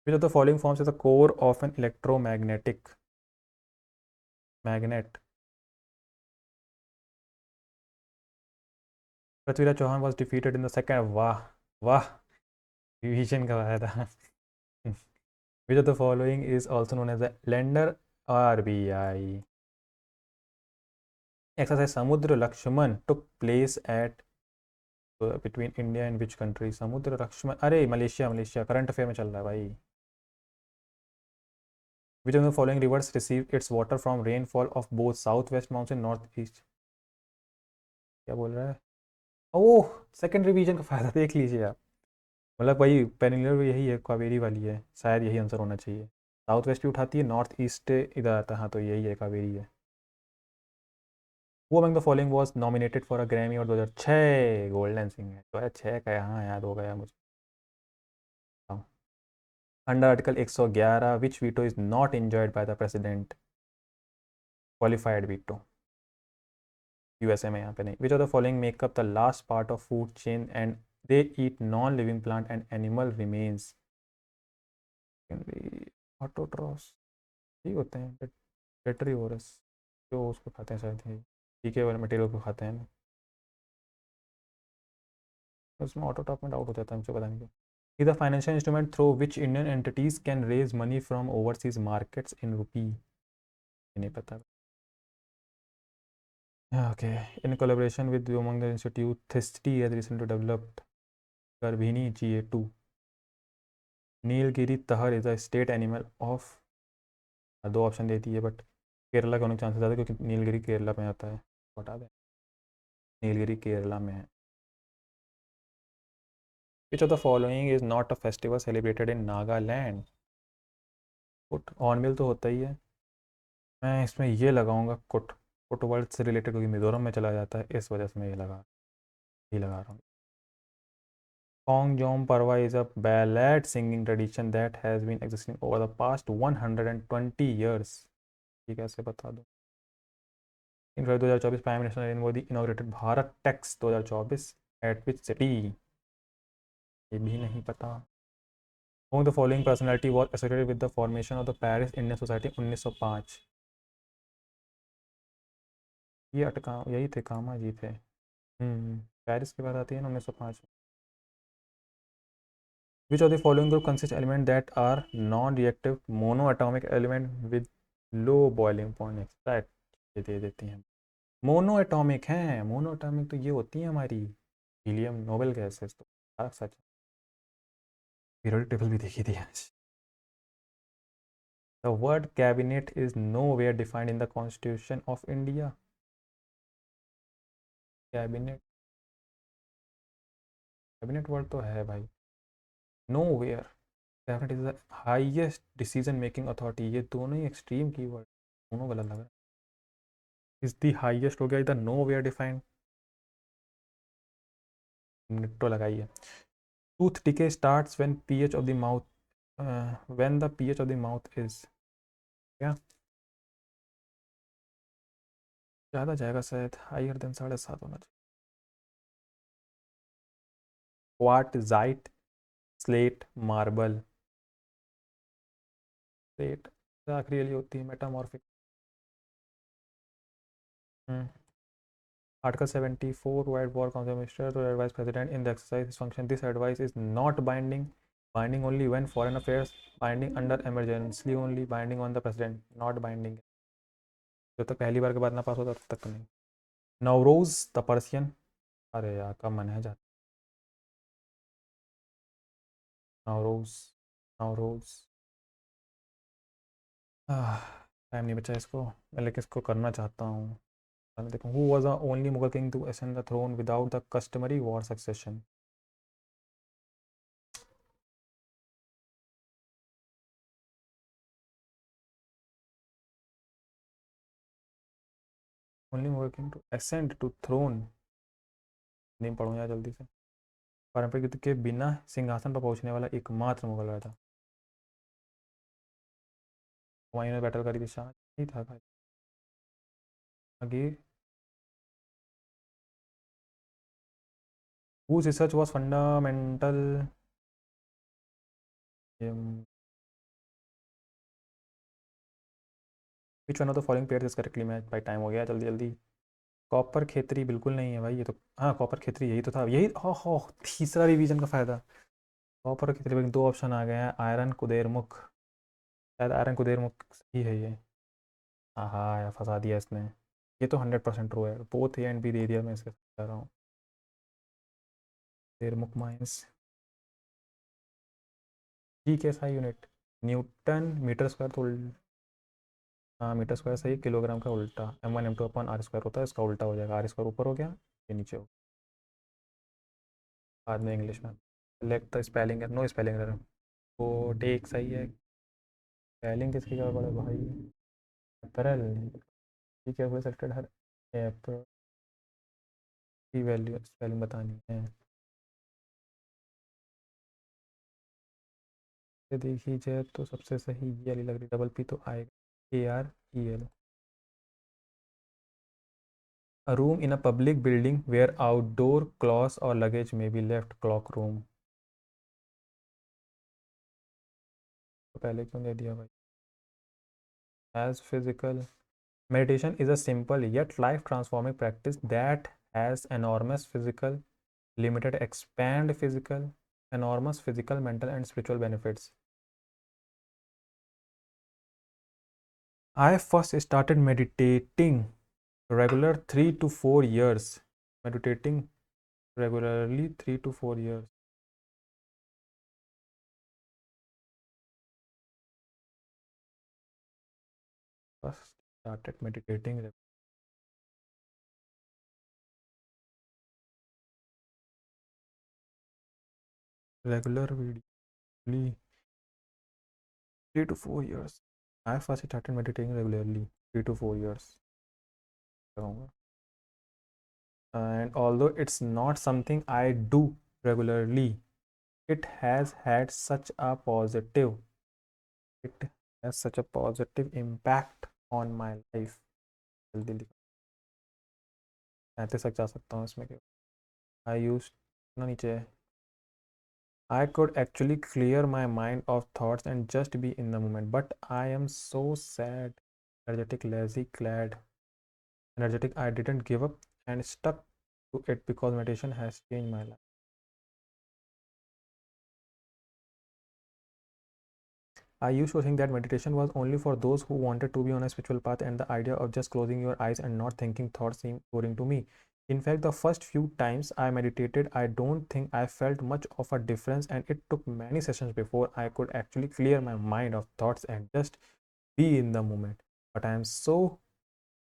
फिर the following forms is the core of an electromagnetic magnet. Prithviraj Chauhan was defeated in the second, वाह वाह, डिवीजन करवाया था। Which of the following is also known as the lender RBI exercise? Samudra Lakshman took place at between India and which country? Samudra Lakshman, अरे मलेशिया, मलेशिया करंट अफेयर में चल रहा है भाई। विच of the following rivers receive it's water from rainfall of both south west mountain north east? क्या बोल रहा है? ओह, सेकंड रिवीजन का फ़ायदा देख लीजिए आप। मतलब वही पेनिनर यही है, कावेरी वाली है, शायद यही आंसर होना चाहिए। साउथ वेस्ट भी उठाती है, नॉर्थ ईस्ट इधर आता है, हाँ तो यही है, कावेरी है। वो among the following was nominated for a Grammy और 2006 गोल्डन सिंगर, तो है 6 का, यहाँ याद हो गया मुझे। Under article 111 which veto is not enjoyed by the president? Qualified veto, USA में, यहाँ पे नहीं। Which of the following make up the last part of food chain and they eat non living plant and animal remains? Autotrophs, यही होते हैं, पेट्रीवोरस, जो उसको खाते हैं शायद, ये ठीक है, वाले मटेरियल को खाते हैं ना। उसमें ऑटो टॉप में डाउट हो जाता है मुझे, पता नहीं क्यों। Is the financial instrument through which Indian entities can raise money from overseas markets in rupee? नहीं पता। Okay, in collaboration with among the institute THSTI has recently developed Garbhini GA2। Nilgiri tahr is a state animal of, दो ऑप्शन देती है बट केरला के होने के चांसेस ज़्यादा, क्योंकि नीलगिरी केरला में आता है। बता दें, नीलगिरी केरला में है। विच of the following is not a festival celebrated in Nagaland? कुट, हॉर्नबिल तो होता ही है। मैं इसमें ये लगाऊंगा कुट, कुट वर्ड से रिलेटेड, क्योंकि मिजोरम में चला जाता है, इस वजह से मैं ये लगा रहा हूँ। Kongjom Parva is a ballad singing tradition that has been existing over the past 120 years। ये कैसे बता दो? इन 2024 prime minister Narendra Modi inaugurated Bharat tax 2024 eight which city? ये भी नहीं पता। Whom the following personality was associated with the formation of the Paris Indian Society 1905? ये अटका, यही थे, कामा जी थे। पेरिस की बात आती है ना 1905 में। Which of the following group consists element that are non-reactive monoatomic element with low boiling point? Extract, ये दे देती हैं। मोनोएटॉमिक हैं, मोनोएटॉमिक तो ये होती हैं हमारी हीलियम नोबल गैसेस, तो सच। पीरियोडिक टेबल भी देखी थी आज। The word cabinet is nowhere defined in the constitution of India? Cabinet, cabinet word तो है भाई, nowhere. Cabinet is the highest decision making authority, ये दोनों ही एक्सट्रीम की वर्ड, दोनों गलत लग रहा है। इज द हाईएस्ट हो गया, इधर नो वेयर डिफाइंड, निट्टो लगाई है। Tooth decay starts when pH of the mouth, when the pH of the mouth is, क्या ज़्यादा जाएगा शायद, हाइयर देन 7.5 होना चाहिए। Quartzite, slate, marble. स्लेट आखिरी वाली होती है, metamorphic. Article 74 wide war council minister to advice president in the exercise function, this advice is not binding, binding only when foreign affairs, binding under emergency only, binding on the president, not binding. जब तक पहली बार के बाद ना पास होता तब तक नहीं। नवरोज द पर्सियन, अरे यार कब मन है जाता। नवरोज, नवरोज, टाइम नहीं बचा इसको, मैं लेकिन इसको करना चाहता हूँ। देखो, who was the only Mughal king to ascend the throne without the customary war succession? Only Mughal king to ascend to throne, नहीं पढ़ूँ यार जल्दी से। पारंपरिक युद्ध के बिना सिंहासन पर पहुंचने वाला एकमात्र मुगल राजा? हुमायूं ने बैटल करी थी, शाह नहीं था भाई। आगे, whose research was fundamental, which one of the following pairs is correctly match? भाई टाइम हो गया, जल्दी जल्दी। कॉपर खेतरी बिल्कुल नहीं है भाई, ये तो, हाँ कॉपर खेतरी यही तो था, यही हो तीसरा रिवीजन का फायदा। कॉपर खेतरी में दो ऑप्शन आ गए हैं, आयरन कुदेरमुख, शायद आयरन कुदेरमुख ही है ये। हाँ हाँ यार, फंसा दिया इसने। ये तो 100% ट्रू है, बोथ ए एंड बी दे दिया, मैं इसके कह रहा हूँ। कुदेरमुख माइंस। जी के SI unit, newton meter square, तो हाँ मीटर स्क्वायर सही, किलोग्राम का उल्टा M1 M2 upon are square होता है, इसका उल्टा हो जाएगा, आर स्क्वायर ऊपर हो गया, ये नीचे हो, बाद में इंग्लिश में। Select the spelling, no spelling error, वो टेक सही है। स्पेलिंग किसकी गड़बड़ है भाई? अप्रैल, ठीक है, सेलेक्टेड हर अप्रैल की वैल्यू स्पेलिंग बतानी है। ये देखी जाए तो सबसे सही ये वाली लग रही, डबल पी तो आएगा AREL। A room in a public building where outdoor clothes or luggage may be left, clock room। तो पहले क्यों दे दिया भाई? As physical, meditation is a simple yet life transforming practice that has enormous physical, limited expand physical, enormous physical, mental and spiritual benefits। I first started meditating regular 3 to 4 years, meditating regularly 3 to 4 years। First started meditating regularly 3 to 4 years। I first started meditating regularly 3 to 4 years कहूँगा। And although it's not something I do regularly, it has had such a positive it has such a positive impact on my life। जल्दी लिखा, 35 तक जा सकता हूँ इसमें। आई यूज ना नीचे है। I could actually clear my mind of thoughts and just be in the moment, but I am so sad, energetic, lazy, glad, energetic. I didn't give up and stuck to it because meditation has changed my life। I used to think that meditation was only for those who wanted to be on a spiritual path, and the idea of just closing your eyes and not thinking thoughts seemed boring to me. In fact, the first few times I meditated, I don't think I felt much of a difference, and it took many sessions before I could actually clear my mind of thoughts and just be in the moment. But I am so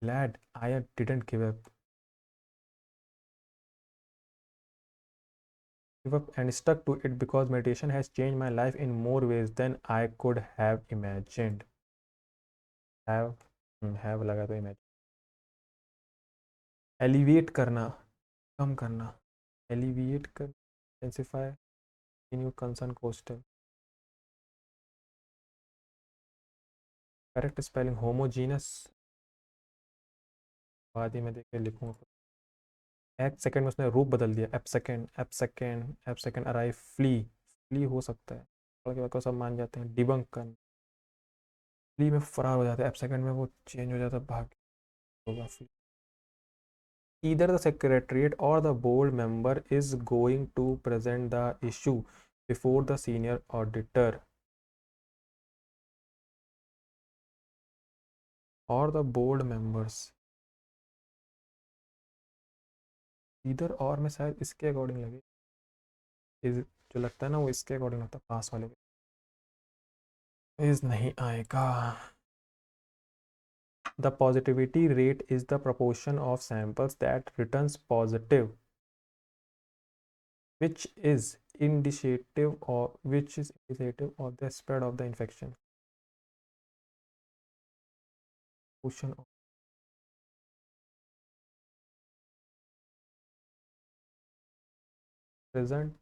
glad I didn't give up and stuck to it because meditation has changed my life in more ways than I could have imagined। Have have लगा तो imagine। एलिवेट करना, कम करना, एलिविएट कर, intensify in your concern coastal. Correct spelling homogeneous, बाद ही में देख के लिखूंगा। एक सेकंड में उसने रूप बदल दिया, एप सेकंड एप सेकंड एप सेकंड अराइव, फ्ली फ्ली हो सकता है, थोड़ा के बाद को सब मान जाते हैं। डिबंक करना, फ्ली में फरार हो जाता है, एप सेकंड में वो चेंज हो जाता है, भाग होगा flee. Either the secretariat or the board member is going to present the issue before the senior auditor or the board members। इधर और में शायद इसके अकॉर्डिंग लगे, इस जो लगता है ना वो इसके अकॉर्डिंग लगता है, पास वाले के इज नहीं आएगा। The positivity rate is the proportion of samples that returns positive, which is indicative of the spread of the infection। Portion of present,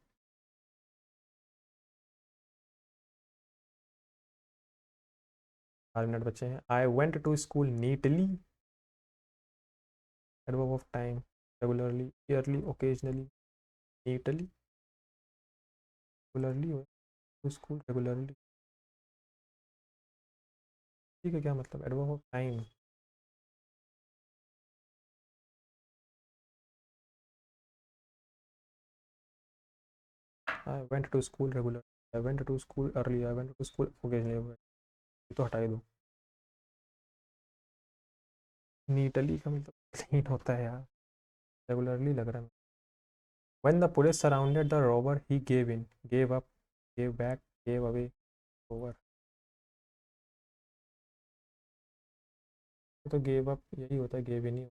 4 minute बचे हैं। I went to school neatly, adverb of time, regularly, yearly, occasionally, neatly, regularly, to school regularly, ठीक है, क्या मतलब adverb of time. I went to school regular, I went to school early, I went to school occasionally, तो हटा ही दो। नीटली का मतलब क्लीन होता है यार, रेगुलरली लग रहा है। When the police surrounded the robber, he gave in, gave up, gave back, gave away, over। तो गेव अप यही होता है, गेव ही नहीं।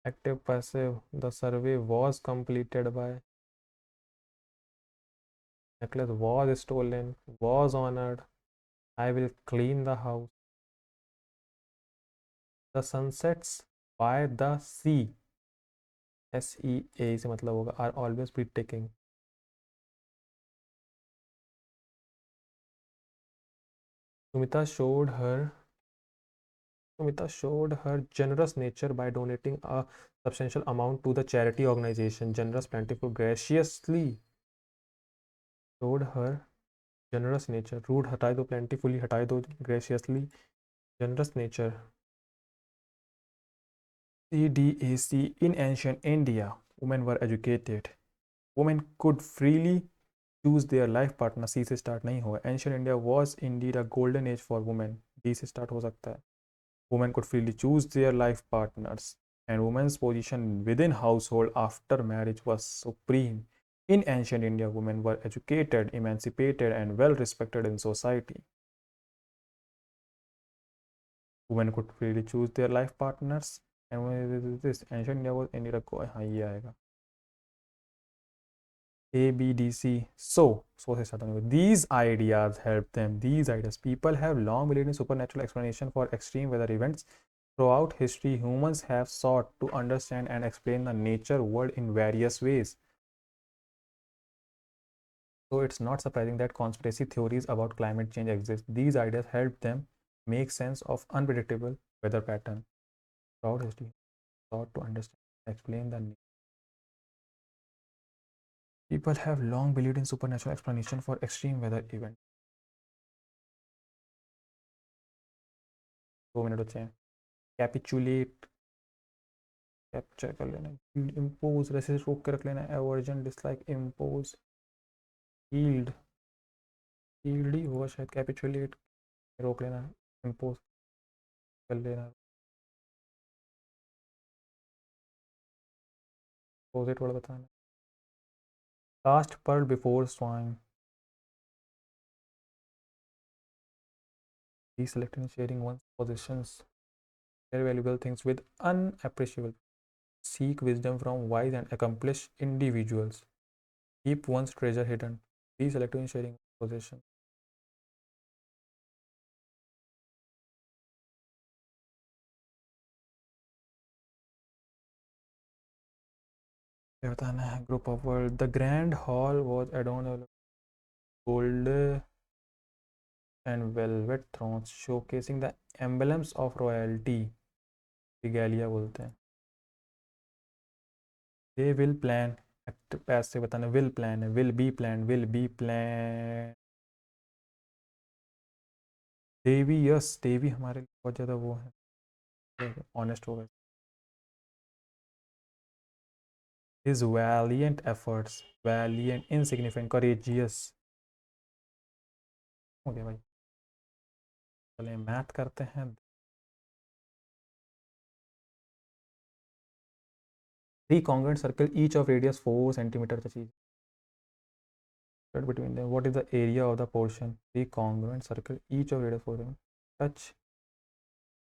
Active passive, the survey was completed by, necklace was stolen, was honored, I will clean the house, the sunsets by the sea, SEA से मतलब होगा are always breathtaking. Sumita showed her Sumita showed her generous nature by donating a substantial amount to the charity organization. Generous, plentiful, graciously showed her generous nature. Rude हटाए दो, plentifully हटाए दो, graciously generous nature. CDAC. In ancient India, women were educated. Women could freely choose their life partner. C से start नहीं होगा. Ancient India was indeed a golden age for women. D से start हो सकता है. Women could freely choose their life partners, and women's position within household after marriage was supreme. In ancient India, women were educated, emancipated, and well respected in society. Women could freely choose their life partners, and this ancient India was indeed a हाँ ये आएगा. A, B, D, C. So से start होने. These ideas help them. These ideas. People have long believed in supernatural explanation for extreme weather events. Throughout history, humans have sought to understand and explain the nature world in various ways. So it's not surprising that conspiracy theories about climate change exist. These ideas help them make sense of unpredictable weather patterns. Throughout history, sought to understand and explain the nature. People have long believed in supernatural explanation for extreme weather events. 2 minute बचे हैं. Capitulate, कैप्चर कर लेना. इम्पोज, रेसिस्ट रोक के रख लेना. Aversion, dislike, impose, yield, yield ही होगा शायद. कैपिचुलेट रोक लेना, इम्पोज कर लेना. अपोजिट वर्ड बताना. Cast pearl before swine. Deselecting, sharing one's possessions, share valuable things with unappreciable. Seek wisdom from wise and accomplished individuals. Keep one's treasure hidden. Deselecting, sharing possessions. क्या बताना है. Group of world. The grand hall was adorned gold and velvet thrones showcasing the emblems of royalty. regalia बोलते हैं. they will plan. ऐसे बताना. will plan है. will be planned. will be planned. Devi, yes Devi हमारे लिए बहुत ज़्यादा वो है, ऑनेस्ट होगा. his valiant efforts. valiant, insignificant, courageous. हो गया भाई. चलिए मैथ करते हैं. 3 congruent circle each of radius 4 centimeter का चीज. between them. What is the area of the portion? 3 congruent circle each of radius 4 centimeter. Touch.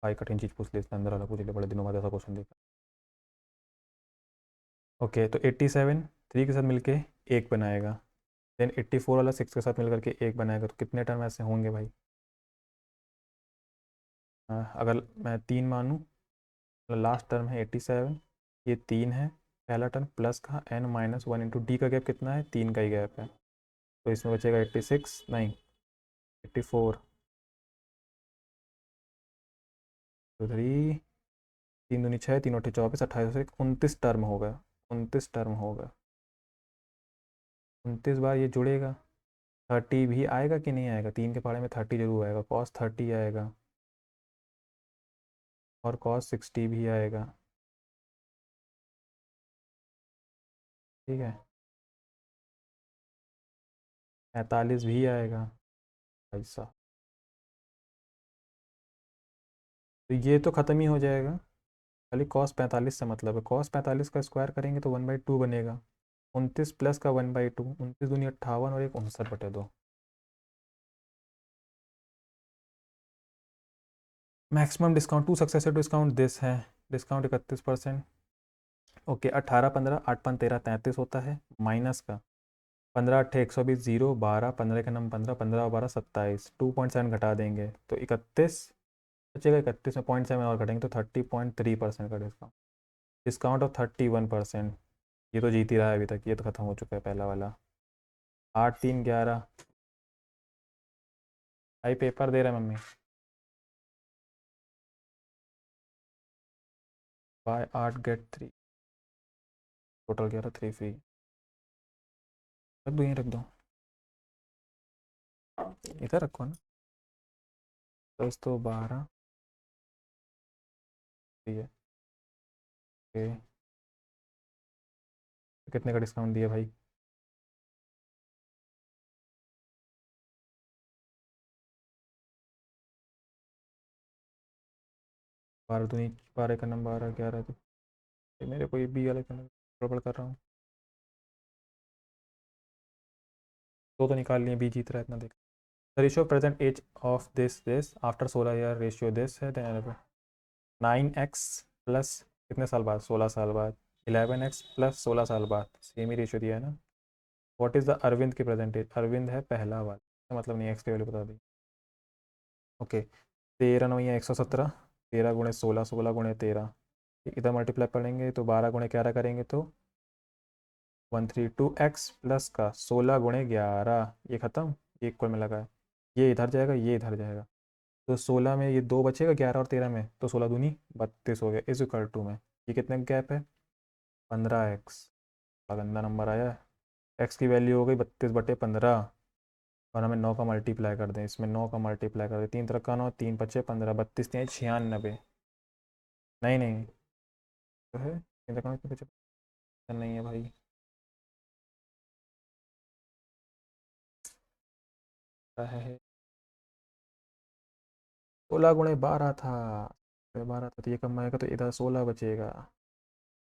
भाई कठिन चीज़ पूछ ले, इसके अंदर वाला पूछ ले. बड़े दिनों बाद ऐसा क्वेश्चन देखा. ओके तो 87 3 के साथ मिलके 1 बनाएगा. देन 84 वाला 6 के साथ मिलकर के 1 बनाएगा. तो कितने टर्म ऐसे होंगे भाई? अगर मैं 3 मानूँ, लास्ट टर्म है 87, ये 3 है पहला टर्म, प्लस का n-1 इंटू डी का गैप कितना है? 3 का ही गैप है. तो इसमें बचेगा 86 नहीं 84 तो 3 3 दूनी 6 3 8 24 28 29 टर्म होगा. 29 टर्म होगा. 29 बार ये जुड़ेगा. 30 भी आएगा कि नहीं आएगा? 3 के पहाड़े में 30 जरूर आएगा. कॉस 30 आएगा और कॉस 60 भी आएगा. ठीक है. 45 भी आएगा भाई साहब. तो ये तो ख़त्म ही हो जाएगा. खाली कॉस 45 से मतलब है. कॉस 45 का स्क्वायर करेंगे तो 1/2 बनेगा. 29 प्लस का 1/2. 29 दूनी 58 और 1 59/2. Maximum discount to successor discount this है, डिस्काउंट 31%। ओके 18 15 8 5 13 33 होता है, माइनस का 15 8 120 जीरो 12 15 का नंबर 15 15 और 12 27, 2.7 घटा देंगे तो 31 बचेगा। 31 में 0.7 और घटेंगे तो 30.3% का डिस्काउंट, डिस्काउंट ऑफ 31%। ये तो जीत ही रहा है अभी तक, ये तो ख़त्म हो चुका है पहला वाला। 8 3 11। भाई पेपर दे रहा है mummy. Buy 8 get 3, total 11 3 free. रख दो, यहीं रख दो, इधर रखो ना। 10 तो 12 ठीक है। ओके, कितने का डिस्काउंट दिया भाई? 12 दूनी 12 का नंबर 12 11 तो ये मेरे को ये बी वाले का गड़बड़ कर रहा हूँ। दो तो निकाल लिए, बी जीत रहा है इतना देख। The ratio present age of this after 16 year ratio this है, 9x प्लस कितने साल बाद, 16 साल बाद, 11x प्लस 16 साल बाद, सेम ही रेशियो दिया है ना। व्हाट इज़ द अरविंद की प्रेजेंट एज, अरविंद है पहला वाला, मतलब नहीं एक्स की वैल्यू बता दी। ओके 13 9 117, 13 गुणे 16, 16 गुणे 13, इधर मल्टीप्लाई करेंगे तो 12 गुणे 11 करेंगे तो 132x प्लस का 16 गुणे 11, ये ख़त्म, ये इक्वल में लगा है, ये इधर जाएगा ये इधर जाएगा, तो 16 में ये दो बचेगा, 11 और 13 में, तो 16 दूनी 32 हो गया, इज इक्वल टू में ये कितने गैप है, 15x। गंदा नंबर आया है। एक्स की वैल्यू हो गई 32/15, और हमें 9 का मल्टीप्लाई कर दें, इसमें 9 का मल्टीप्लाई कर दें, 3 तरह का 9, 3 पचे 15, 32 3 96। नहीं नहीं तो है, 3 तरह का 95 नहीं है भाई। क्या है, 16 गुणे 12 था, 12 था तो ये कम आएगा, तो इधर 16 बचेगा,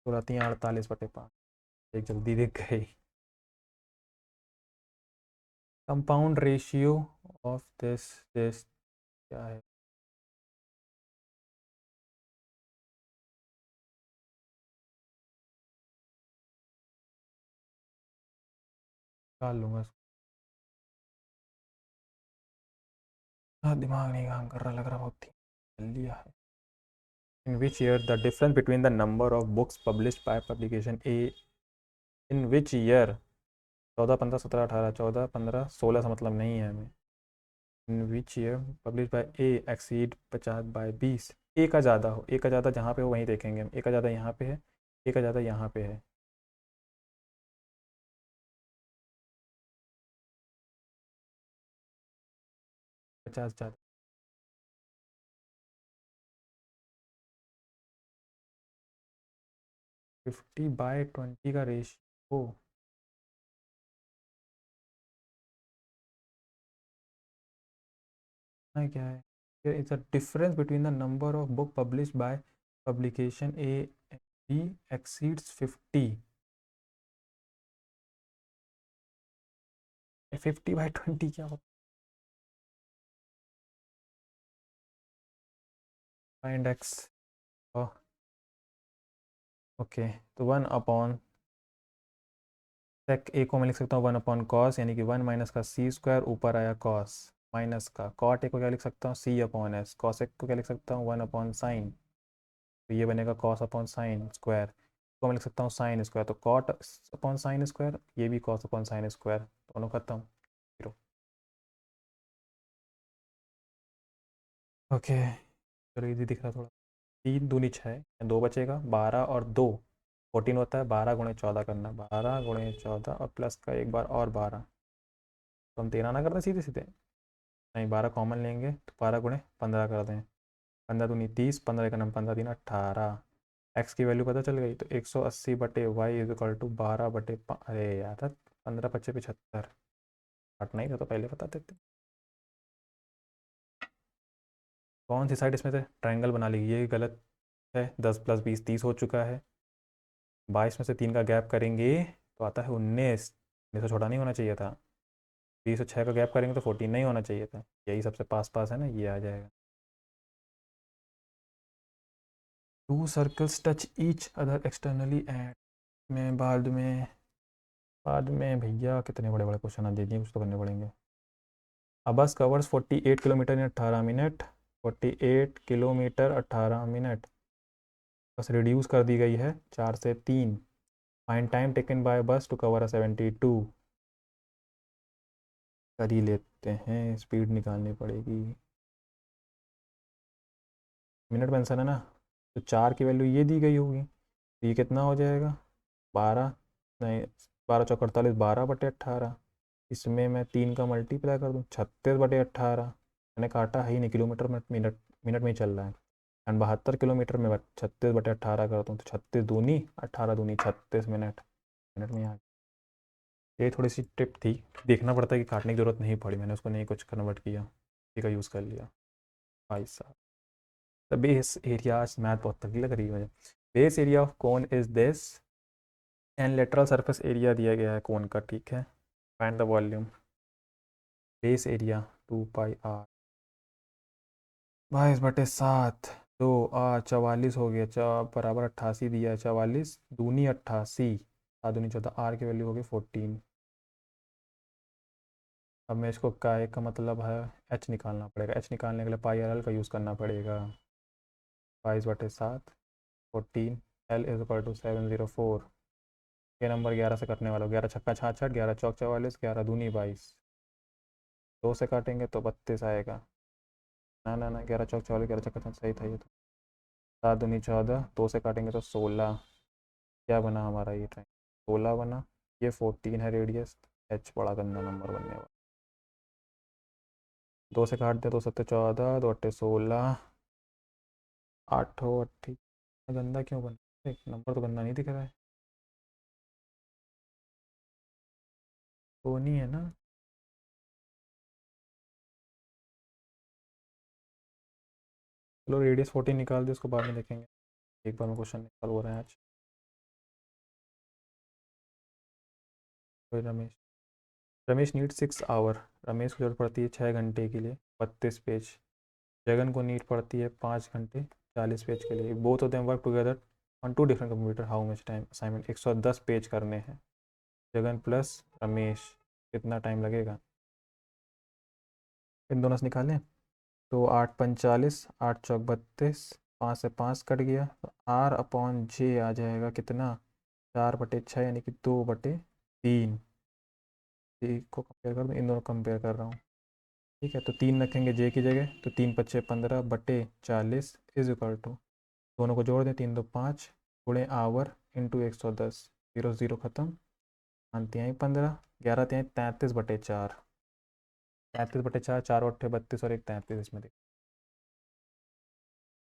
16 3 48/5, एक जल्दी दिख गई। कंपाउंड रेशियो ऑफ दिस क्या है, निकाल लूंगा इसको। दिमाग नहीं काम कर रहा, लग रहा बहुत ही जल्दी लिया है। In which year the difference between the number of books published by publication A, in which year, 14 15 17 18, 14 15 16 से मतलब नहीं है हमें। In which year published by A exceed 50/20, ए का ज़्यादा हो, ए का ज़्यादा जहाँ पे हो वहीं देखेंगे हम, ए का ज़्यादा यहाँ पे है, ए का ज़्यादा यहाँ पे है। 50 ज़्यादा, 50/20 का रेशियो है क्या है, it's a difference between the number of book publish by publication A B exceeds 50, 50/20 क्या होता है, फाइंड एक्स। ओके तो 1/, सेक ए को मैं लिख सकता हूँ 1/cos, यानी कि 1 - का c² ऊपर आया cos, माइनस का cot ए को क्या लिख सकता हूँ c/s, cos ए को क्या लिख सकता हूँ 1/sin, तो ये बनेगा cos/sin², को मैं लिख सकता हूँ sin², तो cot/sin², ये भी cos/sin², दोनों खत्म, जीरो। ओके चलो इजी दिख रहा थोड़ा। 3 दूनी 6, दो बचेगा, 12 और 2 14 होता है, 12 गुणे 14 करना, 12 गुणे 14 और प्लस का एक बार और 12, तो हम 13 ना करते सीधे सीधे, नहीं 12 कॉमन लेंगे तो 12 गुणे 15 कर दें, 15 दूनी 30, 15 का नाम 15 3 18, एक्स की वैल्यू पता चल गई, तो 180/y इज इक्वल टू 12/5, अरे यार 15 25 75, हटना ही था तो पहले बता देते। कौन सी साइड इसमें से ट्रायंगल बना ली, ये गलत है, 10 + 20 30 हो चुका है, 22 में से 3 का गैप करेंगे तो आता है 19, 19 से छोटा नहीं होना चाहिए था, 20 और 6 का गैप करेंगे तो 14 नहीं होना चाहिए था, यही सबसे पास पास है ना, ये आ जाएगा। Two circles touch each other externally at में बाद में भैया कितने बड़े बड़े क्वेश्चन आ दे दिए, कुछ तो करने पड़ेंगे। A bus covers 48 kilometre in 18 minute, 48 kilometre 18 minute, बस रिड्यूस कर दी गई है 4 से 3। फाइंड टाइम टेकन बाय बस टू कवर 72, कर ही लेते हैं, स्पीड निकालनी पड़ेगी। मिनट में आंसर है ना, तो 4 की वैल्यू ये दी गई होगी, तो ये कितना हो जाएगा 12, नहीं 12×4 = 48, 12/18। इसमें मैं 3 का मल्टीप्लाई कर दूँ, 36/18। मैंने काटा है ही नहीं, किलोमीटर में मिनट, मिनट में ही चल रहा है। एंड 72 किलोमीटर में 36/18 करता हूँ, तो 36 दूनी 18 दूनी 36 मिनट, मिनट में यहाँ। ये थोड़ी सी टिप थी, देखना पड़ता है कि काटने की ज़रूरत नहीं पड़ी, मैंने उसको नहीं कुछ कन्वर्ट किया, इसी का यूज़ कर लिया भाई साहब। द बेस एरियाज, मैथ बहुत तगड़ी लग रही है मुझे। Base area of cone is this and lateral surface area दिया गया है कोन का, ठीक है। Find the volume. Base area 2πr 22/7, 2 r 44 हो गया, बराबर 88 दिया है, 44 दूनी 88, 7 दूनी 14, आर की वैल्यू होगी 14। अब मैं इसको काय का मतलब है एच निकालना पड़ेगा, एच निकालने के लिए πrl का यूज़ करना पड़ेगा। 22/7 14, L = 704। ये नंबर 11 से कटने वाला, 11×6 = 66, 11×4 = 44, 11 दूनी 22, 2 से काटेंगे तो 32 आएगा। ना ना ना, 11×4 = 44, 11×6 सही था ये तो। 7 दूनी 14, 2 से काटेंगे तो 16। क्या बना हमारा ये टाइम, 16 बना। ये 14 है रेडियस, एच बड़ा गंदा नंबर बनने वाला। 2 से काट दे, 2×7 = 14, 2×8 = 16, 8 गंदा क्यों बना, एक नंबर तो गंदा नहीं दिख रहा है, वो नहीं है ना। चलो रेडियस 14 निकाल दे, उसको बाद में देखेंगे, एक बार में क्वेश्चन निकाल हो रहा है आज। कोई रमेश, रमेश नीड 6 आवर, रमेश को जरूरत पड़ती है 6 घंटे के लिए 32 पेज। जगन को नीड पड़ती है 5 घंटे 40 पेज के लिए। Both of them work together on two different computer, how much time. Assignment 110 page करने हैं, जगन प्लस रमेश, कितना टाइम लगेगा, इन दोनों से निकालें। तो 8×5 = 40, 8×4 = 32, 5 से 5 कट गया, तो R/J आ जाएगा कितना, 4/6 यानी कि 2/3। एक को कंपेयर कर दूँ, इन दोनों कंपेयर कर रहा हूँ, ठीक है। तो 3 रखेंगे जे की जगह, तो 3×5 = 15/40 = दोनों को जोड़ दें, 3×2 = 5 गुणे आवर इंटू 110, 0 0 खत्म, 5×3 = 15, 11×3 = 33/4, 33/4, 4×8 = 32 और एक 33 इसमें देख।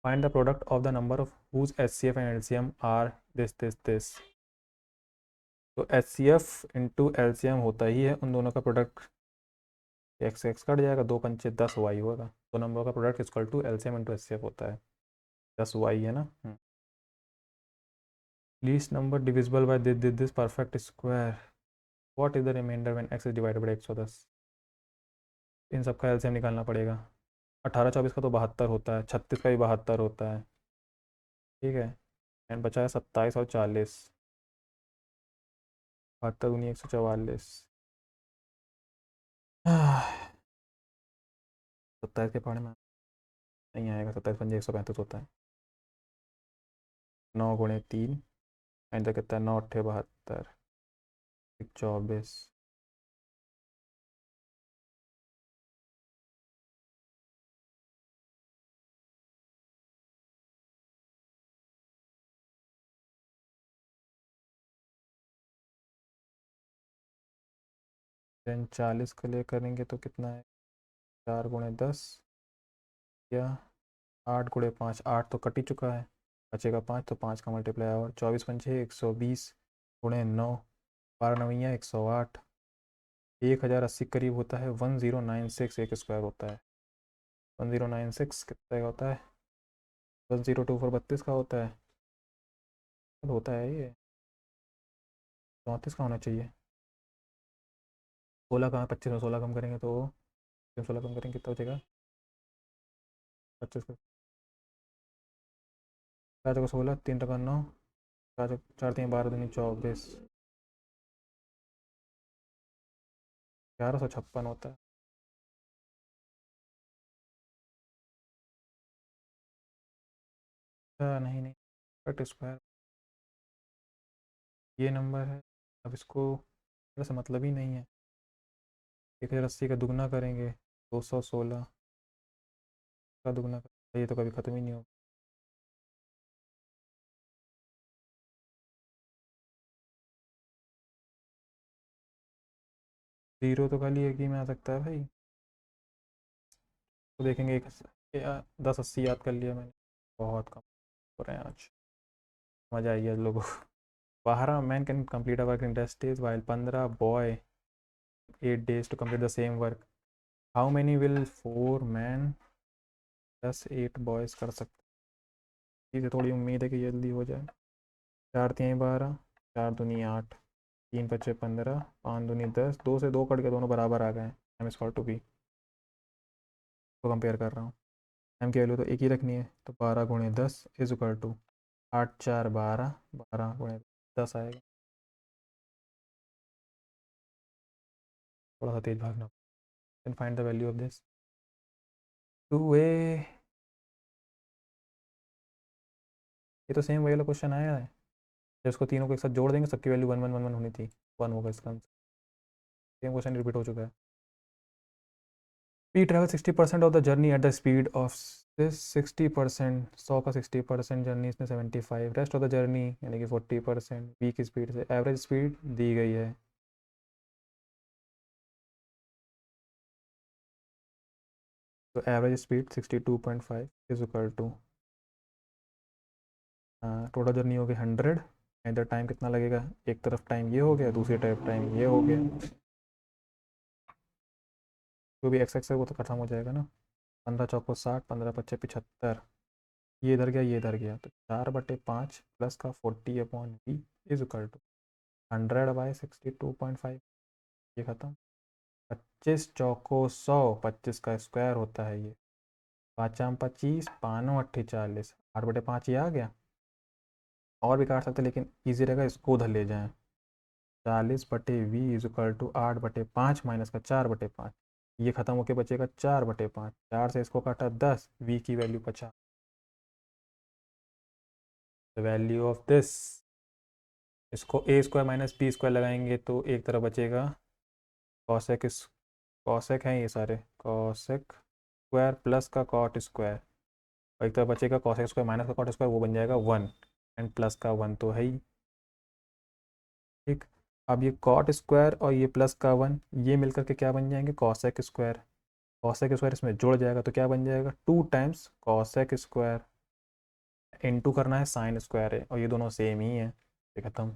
Find the product of the number of whose HCF and LCM are this. तो HCF इंटू LCM होता ही है उन दोनों का प्रोडक्ट, एक्स एक्स कट जाएगा, 2×5 = 10 y होगा, तो नंबर का product equal to LCM into HCF होता है, 10y है ना। Least number divisible by this perfect square, what is the remainder when x is divided by 110। इन सब का एलसीएम निकालना पड़ेगा। 18×24 का तो 72 होता है, 36 का भी 72 होता है, ठीक है। एंड बचा है 27 और 40, 72×9 144। 27 के पढ़ने में नहीं आएगा, 27×5 = 135 होता है। 9×3 एंड तक कितना है, 9×8 = 72, 24। देन 40 के लिए करेंगे तो कितना है, 4×10 या 8×5, 8 तो कट ही चुका है, बचेगा 5, तो 5 का मल्टीप्लाई और 24×5 = 120 × 9, 12×9 = 108, 1080 करीब होता है, 1096 एक स्क्वायर होता है। 1096 कितने का होता है, 1002 32 का होता है, होता है ये 34 का होना चाहिए। 16 कहाँ, 25 में 16 कम करेंगे तो 16 कम करेंगे कितना बचेगा, 25 का 4 को 16, 3 का 9, 4 3 12 दूनी 24, 1156 होता है। नहीं नहीं, कट स्क्वायर ये नंबर है। अब इसको से मतलब ही नहीं है। 1080 का दुगना करेंगे 216 का दुगना करेंगे, ये तो कभी ख़त्म ही नहीं होगा। जीरो तो खाली एक ही में आ सकता है भाई। तो देखेंगे 1080 याद कर लिया मैंने, बहुत कम हो रहे हैं आज। मज़ा आई है लोगों को। 12 man can complete a work in 10 days while 15 boy 8 days to complete the same work. How many will 4 man plus 8 boys कर सकते हैं? इसे थोड़ी उम्मीद है कि ये जल्दी हो जाए। 4 3 12, 4 दूनी 8, 3 5 15, 5 दूनी 10, 2 से 2 कट के दोनों बराबर आ गए। एम स्क्वायर टू बी तो कंपेयर कर रहा हूँ। एम की वैल्यू तो एक ही रखनी है, तो 12 गुणे 10 इज इक्वल टू 8 4 12, 12 गुणे 10 आएगा। थोड़ा सा तेज भागना। Can find the value of this 2a। ये तो सेम वही वाला क्वेश्चन आया है, जब इसको तीनों को एक साथ जोड़ देंगे सबकी वैल्यू 1 1 1 1 होनी थी, 1 होगा इसका आंसर। सेम क्वेश्चन रिपीट हो चुका है। P travel 60% of the journey at the speed of this 60%, 100 का 60% जर्नी इसमें 75, रेस्ट ऑफ द जर्नी यानी कि 40% बी की स्पीड से। एवरेज स्पीड दी गई है, तो average speed 62.5 is equal to total journey हो गई 100। इधर टाइम कितना लगेगा, एक तरफ टाइम ये हो गया, दूसरी तरफ टाइम ये हो गया, जो भी एक्स एक्स है वो तो खत्म हो जाएगा ना। 15 चौको 60, 15 पच्चे 75, ये इधर गया ये इधर गया, तो 4/5 प्लस का 40/v इज इक्वल टू 100/62.5। ये खत्म। 25 चौको 100, 25 का स्क्वायर होता है ये, 5×25, 5×8 = 40, 8/5 ये आ गया। और भी काट सकते लेकिन ईजी रहेगा, इसको उधर ले जाएं। 40/v is equal to 8/5 minus का 4/5, ये खत्म होके बचेगा 4/5, 4 से इसको काटा 10, v की value 50। The value of this, इसको ए स्क्वायर माइनस बी स्क्वायर लगाएंगे तो एक तरफ बचेगा कॉसेक, इस कॉसेक हैं ये सारे, कॉसेक स्क्वायर प्लस का कॉट स्क्वायर, और एक तरफ बचेगा कॉसेक स्क्वायर माइनस का कॉट स्क्वायर, वो बन जाएगा 1, एंड प्लस का 1 तो है ही। ठीक, अब ये कॉट स्क्वायर और ये प्लस का 1 ये मिलकर के क्या बन जाएंगे, कॉसेक स्क्वायर। कॉसेक स्क्वायर इसमें जुड़ जाएगा तो क्या बन जाएगा, 2 टाइम्स कॉसेक स्क्वायर, इनटू करना है साइन स्क्वायर है, और ये दोनों सेम ही है। ये खत्म,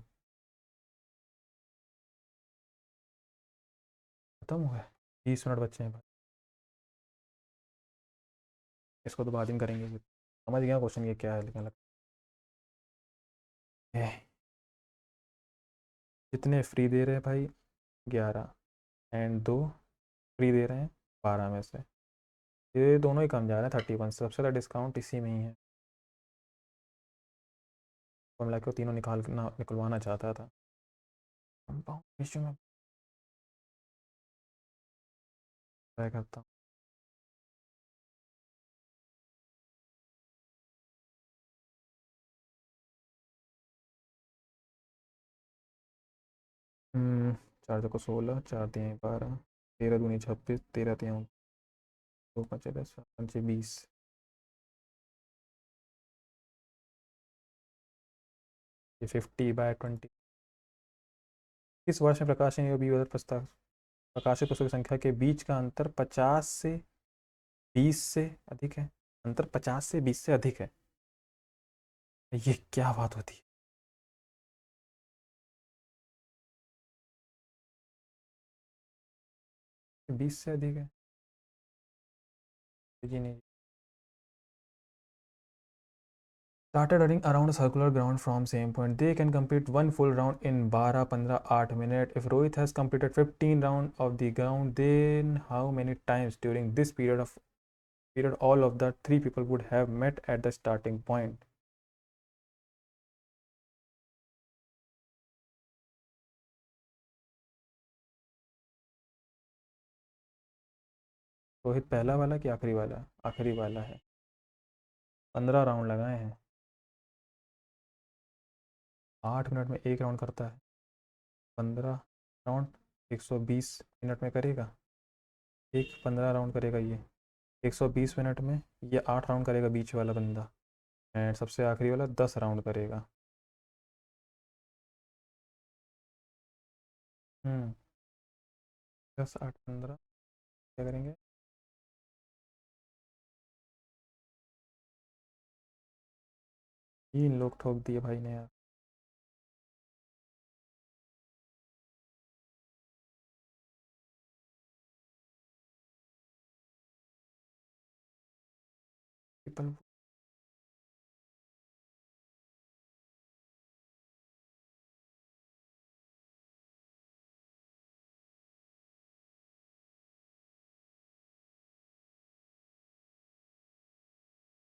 खत्म हुआ है। 20 मिनट बच्चे हैं भाई, इसको तो बाद में करेंगे। समझ गया क्वेश्चन ये क्या है, लेकिन लगता है कितने फ्री दे रहे हैं भाई, 11 एंड 2 फ्री दे रहे हैं 12 में से, ये दोनों ही कम जा रहे हैं 31, सबसे ज़्यादा डिस्काउंट इसी में ही है। तो मैं को तीनों निकलवाना चाहता था। इश्यू में ट्राई करता हूँ। हम्म, 4 को 16, 4 3 12, 13 दूनी 26, 13 3 2 5 10, 5 20, ये 50/20। इस वर्ष में प्रकाशन योग भी प्रस्ताव प्रकाशित पुस्तक की संख्या के बीच का अंतर 50 से 20 से अधिक है। अंतर 50 से 20 से अधिक है, ये क्या बात होती है। 20 से अधिक है, जी नहीं। Started running around a circular ground from same point. They can complete one full round in 12, 15, 8 minutes. If Rohit has completed 15 round of the ground, then how many times during this period all of the three people would have met at the starting point? Rohit पहला वाला कि आखिरी वाला? आखिरी वाला है। 15 राउंड लगाए हैं। 8 मिनट में एक राउंड करता है। 15 राउंड 120 मिनट में करेगा। एक 15 राउंड करेगा ये 120 मिनट में। ये 8 राउंड करेगा बीच वाला बंदा। एंड सबसे आखिरी वाला 10 राउंड करेगा। हम्म 10 8 15 क्या करेंगे? 3 लोग ठोक दिए भाई ने यार। ट्रिपल।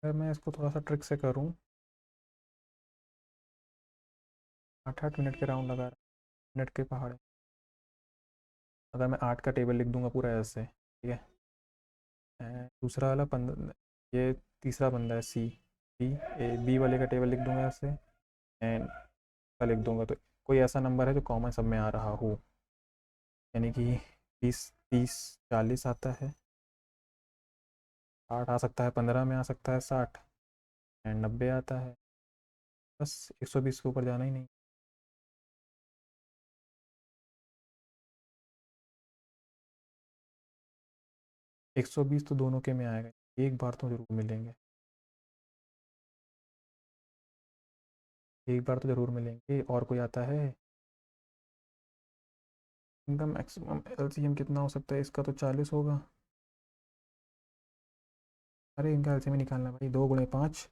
अगर मैं इसको थोड़ा सा ट्रिक से करूँ, 8 8 मिनट के राउंड लगा रहा है, मिनट के पहाड़। अगर मैं 8 का टेबल लिख दूंगा पूरा ऐसे, ठीक है। दूसरा वाला 15, ये तीसरा बंदा है सी। बी वाले का टेबल लिख दूंगा ऐसे। एंड का लिख दूंगा तो कोई ऐसा नंबर है जो कॉमन सब में आ रहा हो। यानी कि 20 30 40 आता है। 60 आ सकता है, 15 में आ सकता है 60। एंड 90 आता है। बस 120 के ऊपर जाना ही नहीं। 120 तो दोनों के में आएगा। एक बार तो जरूर मिलेंगे। एक बार तो ज़रूर मिलेंगे। और कोई आता है? इनका मैक्सिमम एलसीएम कितना हो सकता है? इसका तो 40 होगा। अरे इनका एलसीएम निकालना है भाई। 2 × 5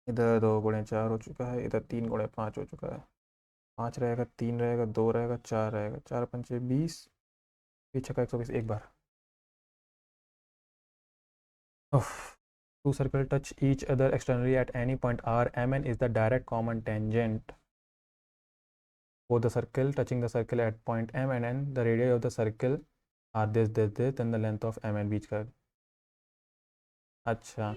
इधर 2 × 4 हो चुका है, इधर 3 × 5 हो चुका है। 5 रहेगा, 3 रहेगा, 2 रहेगा, 4 रहेगा। 4 × 5 = 20। पीछे का 120 एक बार। Two circles touch each other externally at any point R. Mn is the direct common tangent. Both the circle touching the circle at point M and N. The radii of the circle are this, then the length of Mn बीच का। अच्छा।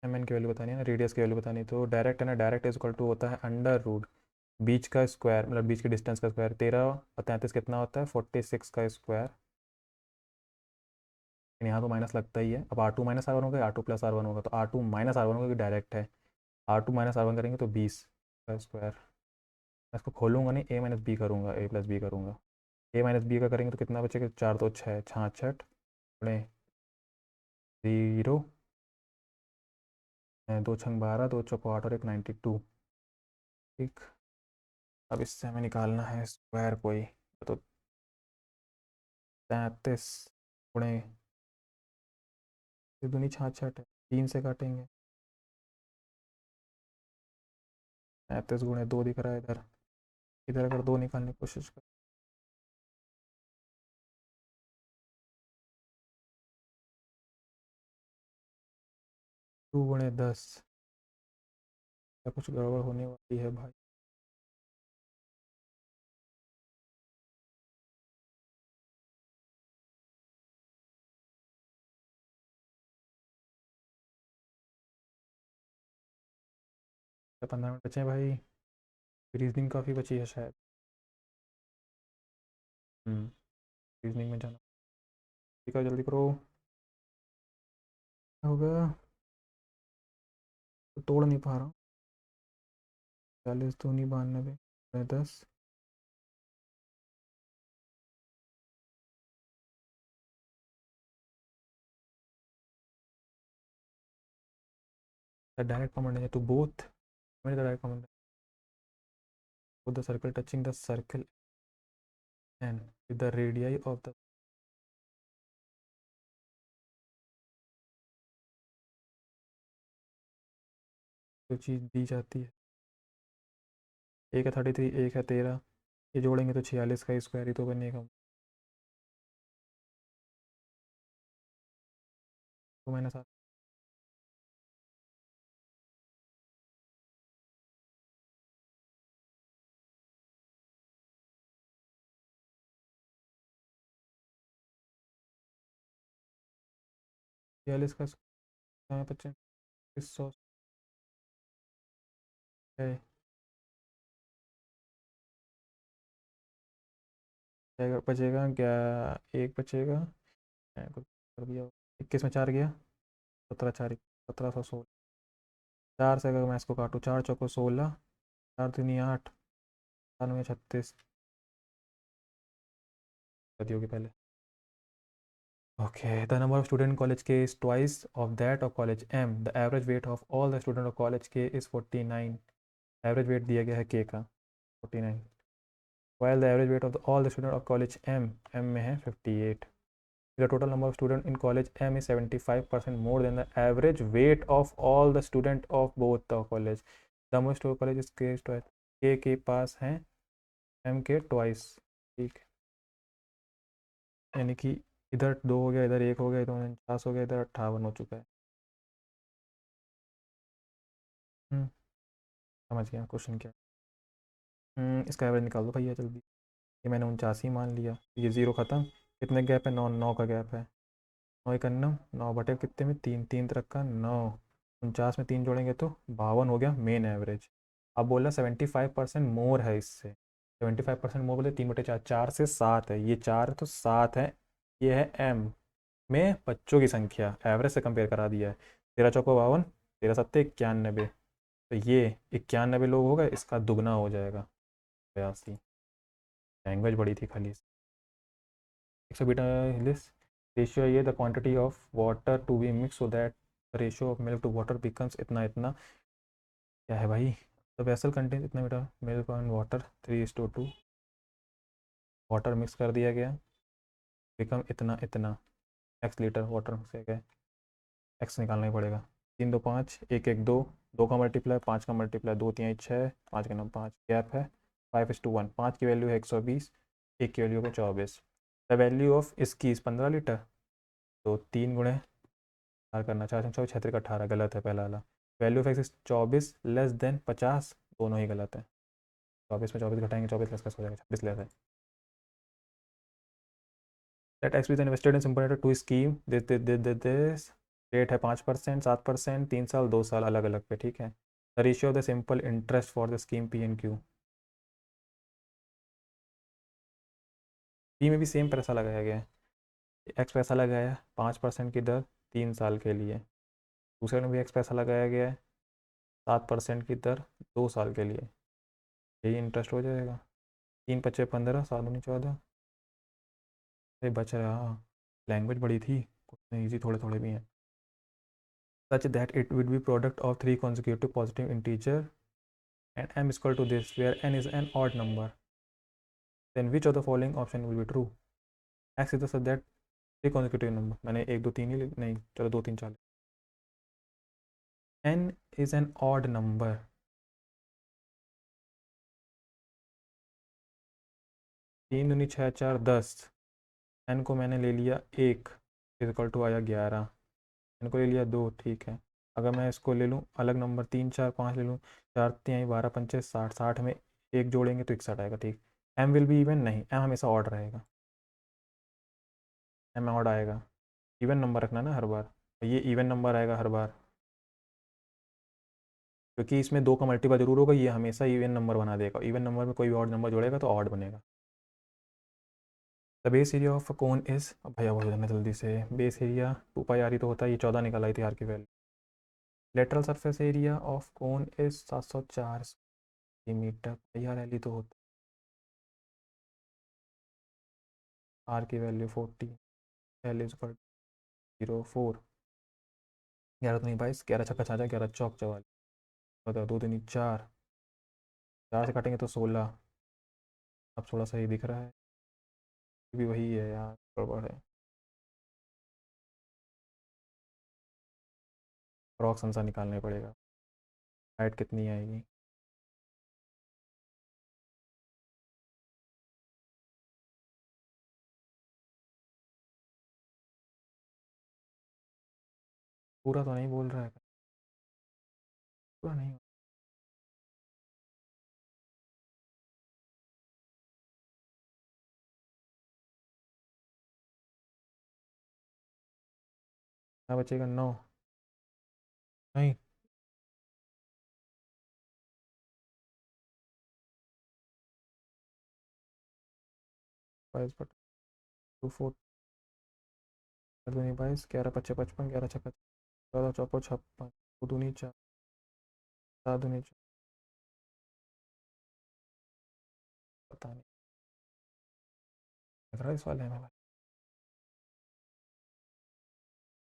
Mn की वैल्यू बतानी है ना, रेडियस की वैल्यू बतानी है, तो डायरेक्ट है ना। डायरेक्ट इज इक्वल टू होता है √ बीच का स्क्वायर, मतलब बीच के डिस्टेंस का स्क्वायर। 13 और 33 कितना होता है? 46 का स्क्वायर। यहाँ तो माइनस लगता ही है। अब R2 - R1 होगा, R2 + R1 होगा, तो R2 - R1 होगा कि डायरेक्ट है। R2 - R1 करेंगे तो 20 का स्क्वायर। मैं इसको खोलूंगा नहीं, A - B करूँगा, A + B करूँगा। A - B का करेंगे तो कितना बचेगा? 4 2 6 66 गुणे 0। 2 × 12, 2 × 4 = 8 और 1 92। ठीक। अब इससे हमें निकालना है स्क्वायर कोई। तो 33 गुणे, ये दूनी 66 है, 3 से काटेंगे। 33 × 2 दिख रहा है इधर। इधर अगर 2 निकालने की कोशिश कर। 2 × 10। या कुछ गड़बड़ होने वाली है भाई। या 15 मिनट बचे हैं भाई। रीजनिंग काफ़ी बची है शायद। रीजनिंग में जाना। ठीक है, जल्दी करो। क्या होगा? तो तोड़ नहीं पा रहा हूँ। 40 दूनी 92 10। डायरेक्ट कॉमन है तो बोथ। मेरे direct common, both the circle touching the circle and with the radii of the, जो चीज़ दी जाती है। एक है 33, एक है 13। ये जोड़ेंगे तो 46 का स्क्वायर ही तो बनेगा। तो मैंने साथ 42 का 25 है, क्या बचेगा, क्या एक बचेगा, कुछ कर दिया, 21 में 4 गया, 17 4 1716, 4 से अगर मैं इसको काटूँ, 4 चौको 16, 4 दूनी 8, 4 में 36 कर होगी पहले। Okay, the number of student in college K is twice of that of college M. The average weight of all the student of college K is 49. Average weight दिया गया है K का 49. While the average weight of all the student of college M में है 58. The total number of student in college M is 75% more than the average weight of all the student of both the college. The number of student college is K is twice. K के पास हैं M के twice. ठीक है, यानी कि इधर 2 हो गया, इधर 1 हो गया, इधर 49 हो गया, इधर 58 हो चुका है। समझ गया क्वेश्चन क्या। इसका एवरेज निकाल दो भैया जल्दी। ये मैंने 89 मान लिया, ये ज़ीरो ख़त्म। कितने गैप है, 9 9 का गैप है। 9 एक अन्नम 9 बटे कितने में, 3 3 तरह का 9, 49 में 3 जोड़ेंगे तो 52 हो गया मेन एवरेज। अब बोला 75% मोर है इससे, 75% मोर बोले 3/4, 4 से 7 है, ये 4 है तो 7 है। ये है एम में बच्चों की संख्या, एवरेज से कंपेयर करा दिया है। 13 चौको 52, 13 सत्ते 91, तो ये 91 लोग हो गए, इसका दुगना हो जाएगा 82। लैंग्वेज बड़ी थी खाली। 100 बीटा लिस रेशियो ये the quantity of water to be mix so that ratio of milk to water becomes इतना इतना। क्या है भाई, द वेसल कंटेन इतना meter milk and water 3:2, water mix कर दिया गया, बिकम इतना इतना, एक्स लीटर वाटर मिक्स किया गया, एक्स निकालना ही पड़ेगा। 3 2 5, 1 1 2, 2 का मल्टीप्लाई 5 का मल्टीप्लाई, 2 3 6, 5 के नाम 5, गैप है 5:1, 5 की वैल्यू है 120, 1 की वैल्यू है 24। द वैल्यू ऑफ इसकी 15 लीटर, तो 3 गुणे 4 करना, 4 4 36 का 18, गलत है पहला वाला। Value of x 24 less than 50, दोनों ही गलत है। 24 में 24 घटाएंगे, 24 लेस का हो जाएगा, 26 लेस है। That X is invested in simple two scheme this rate है 5%, 7%, 3 साल 2 साल अलग अलग पे, ठीक है। The ratio of the simple interest for the scheme P N Q, P में भी सेम पैसा लगाया गया है, एक्स पैसा लगाया 5% की दर 3 साल के लिए, दूसरे में भी एक्स पैसा लगाया गया है 7% की दर 2 साल के लिए, यही इंटरेस्ट हो जाएगा। 3 × 5 = 15, 7 × 14, अरे बच रहा। लैंग्वेज बड़ी थी, कुछ नहीं, ईजी थोड़े थोड़े भी हैं। Such that it with be product of 3 consecutive positive integer and m is equal to this where n is an odd number, then which of the following option will be true? x is the such that 3 consecutive number, मैंने 1 2 3 ही नहीं, चलो 2 3 4, n is an odd number, 3 दूनी 6 4 10, n को मैंने ले लिया 1, इक्वल टू आया 11, n को ले लिया 2, ठीक है। अगर मैं इसको ले लूँ अलग नंबर, 3 4 5 ले लूँ, 4 3 12 पंचे 60, 60 में 1 जोड़ेंगे तो 61 आएगा, ठीक। m विल बी इवन, नहीं, m हमेशा ऑड रहेगा, m ऑड आएगा। इवन नंबर रखना ना हर बार, ये इवन नंबर आएगा हर बार, क्योंकि इसमें 2 का मल्टीपल जरूर होगा, ये हमेशा इवन नंबर बना देगा, इवन नंबर में कोई भी ऑड नंबर जोड़ेगा तो ऑड बनेगा। The base area of a cone is, अब भैया बोल देना जल्दी से, बेस एरिया 2 पाई आर ही तो होता है, ये 14 निकल आई थी आर की value. Lateral surface area of cone is 704 centimetre, pi R L ही तो होता है, आर की वैल्यू 40, एल इज 0.04, 11 तो नहीं 22, 11 छक्का छाछा, 11 चौक 44, बताओ 2 3 4, 4 से काटेंगे तो 16, अब 16 सही दिख रहा है, ये भी वही है यार, गड़बड़ है। क्रॉक्स आंसर निकालना पड़ेगा, हाइट कितनी आएगी। पूरा तो नहीं बोल रहा है, पूरा नहीं। क्या बचेगा 9, नहीं 22 4 दूनी 22, 11 5 55, 11 6 56, 14 चौको 56, 2 दूनी 4, 7 दूनी 4, पता नहीं लग रहा है इस वाले में भाई।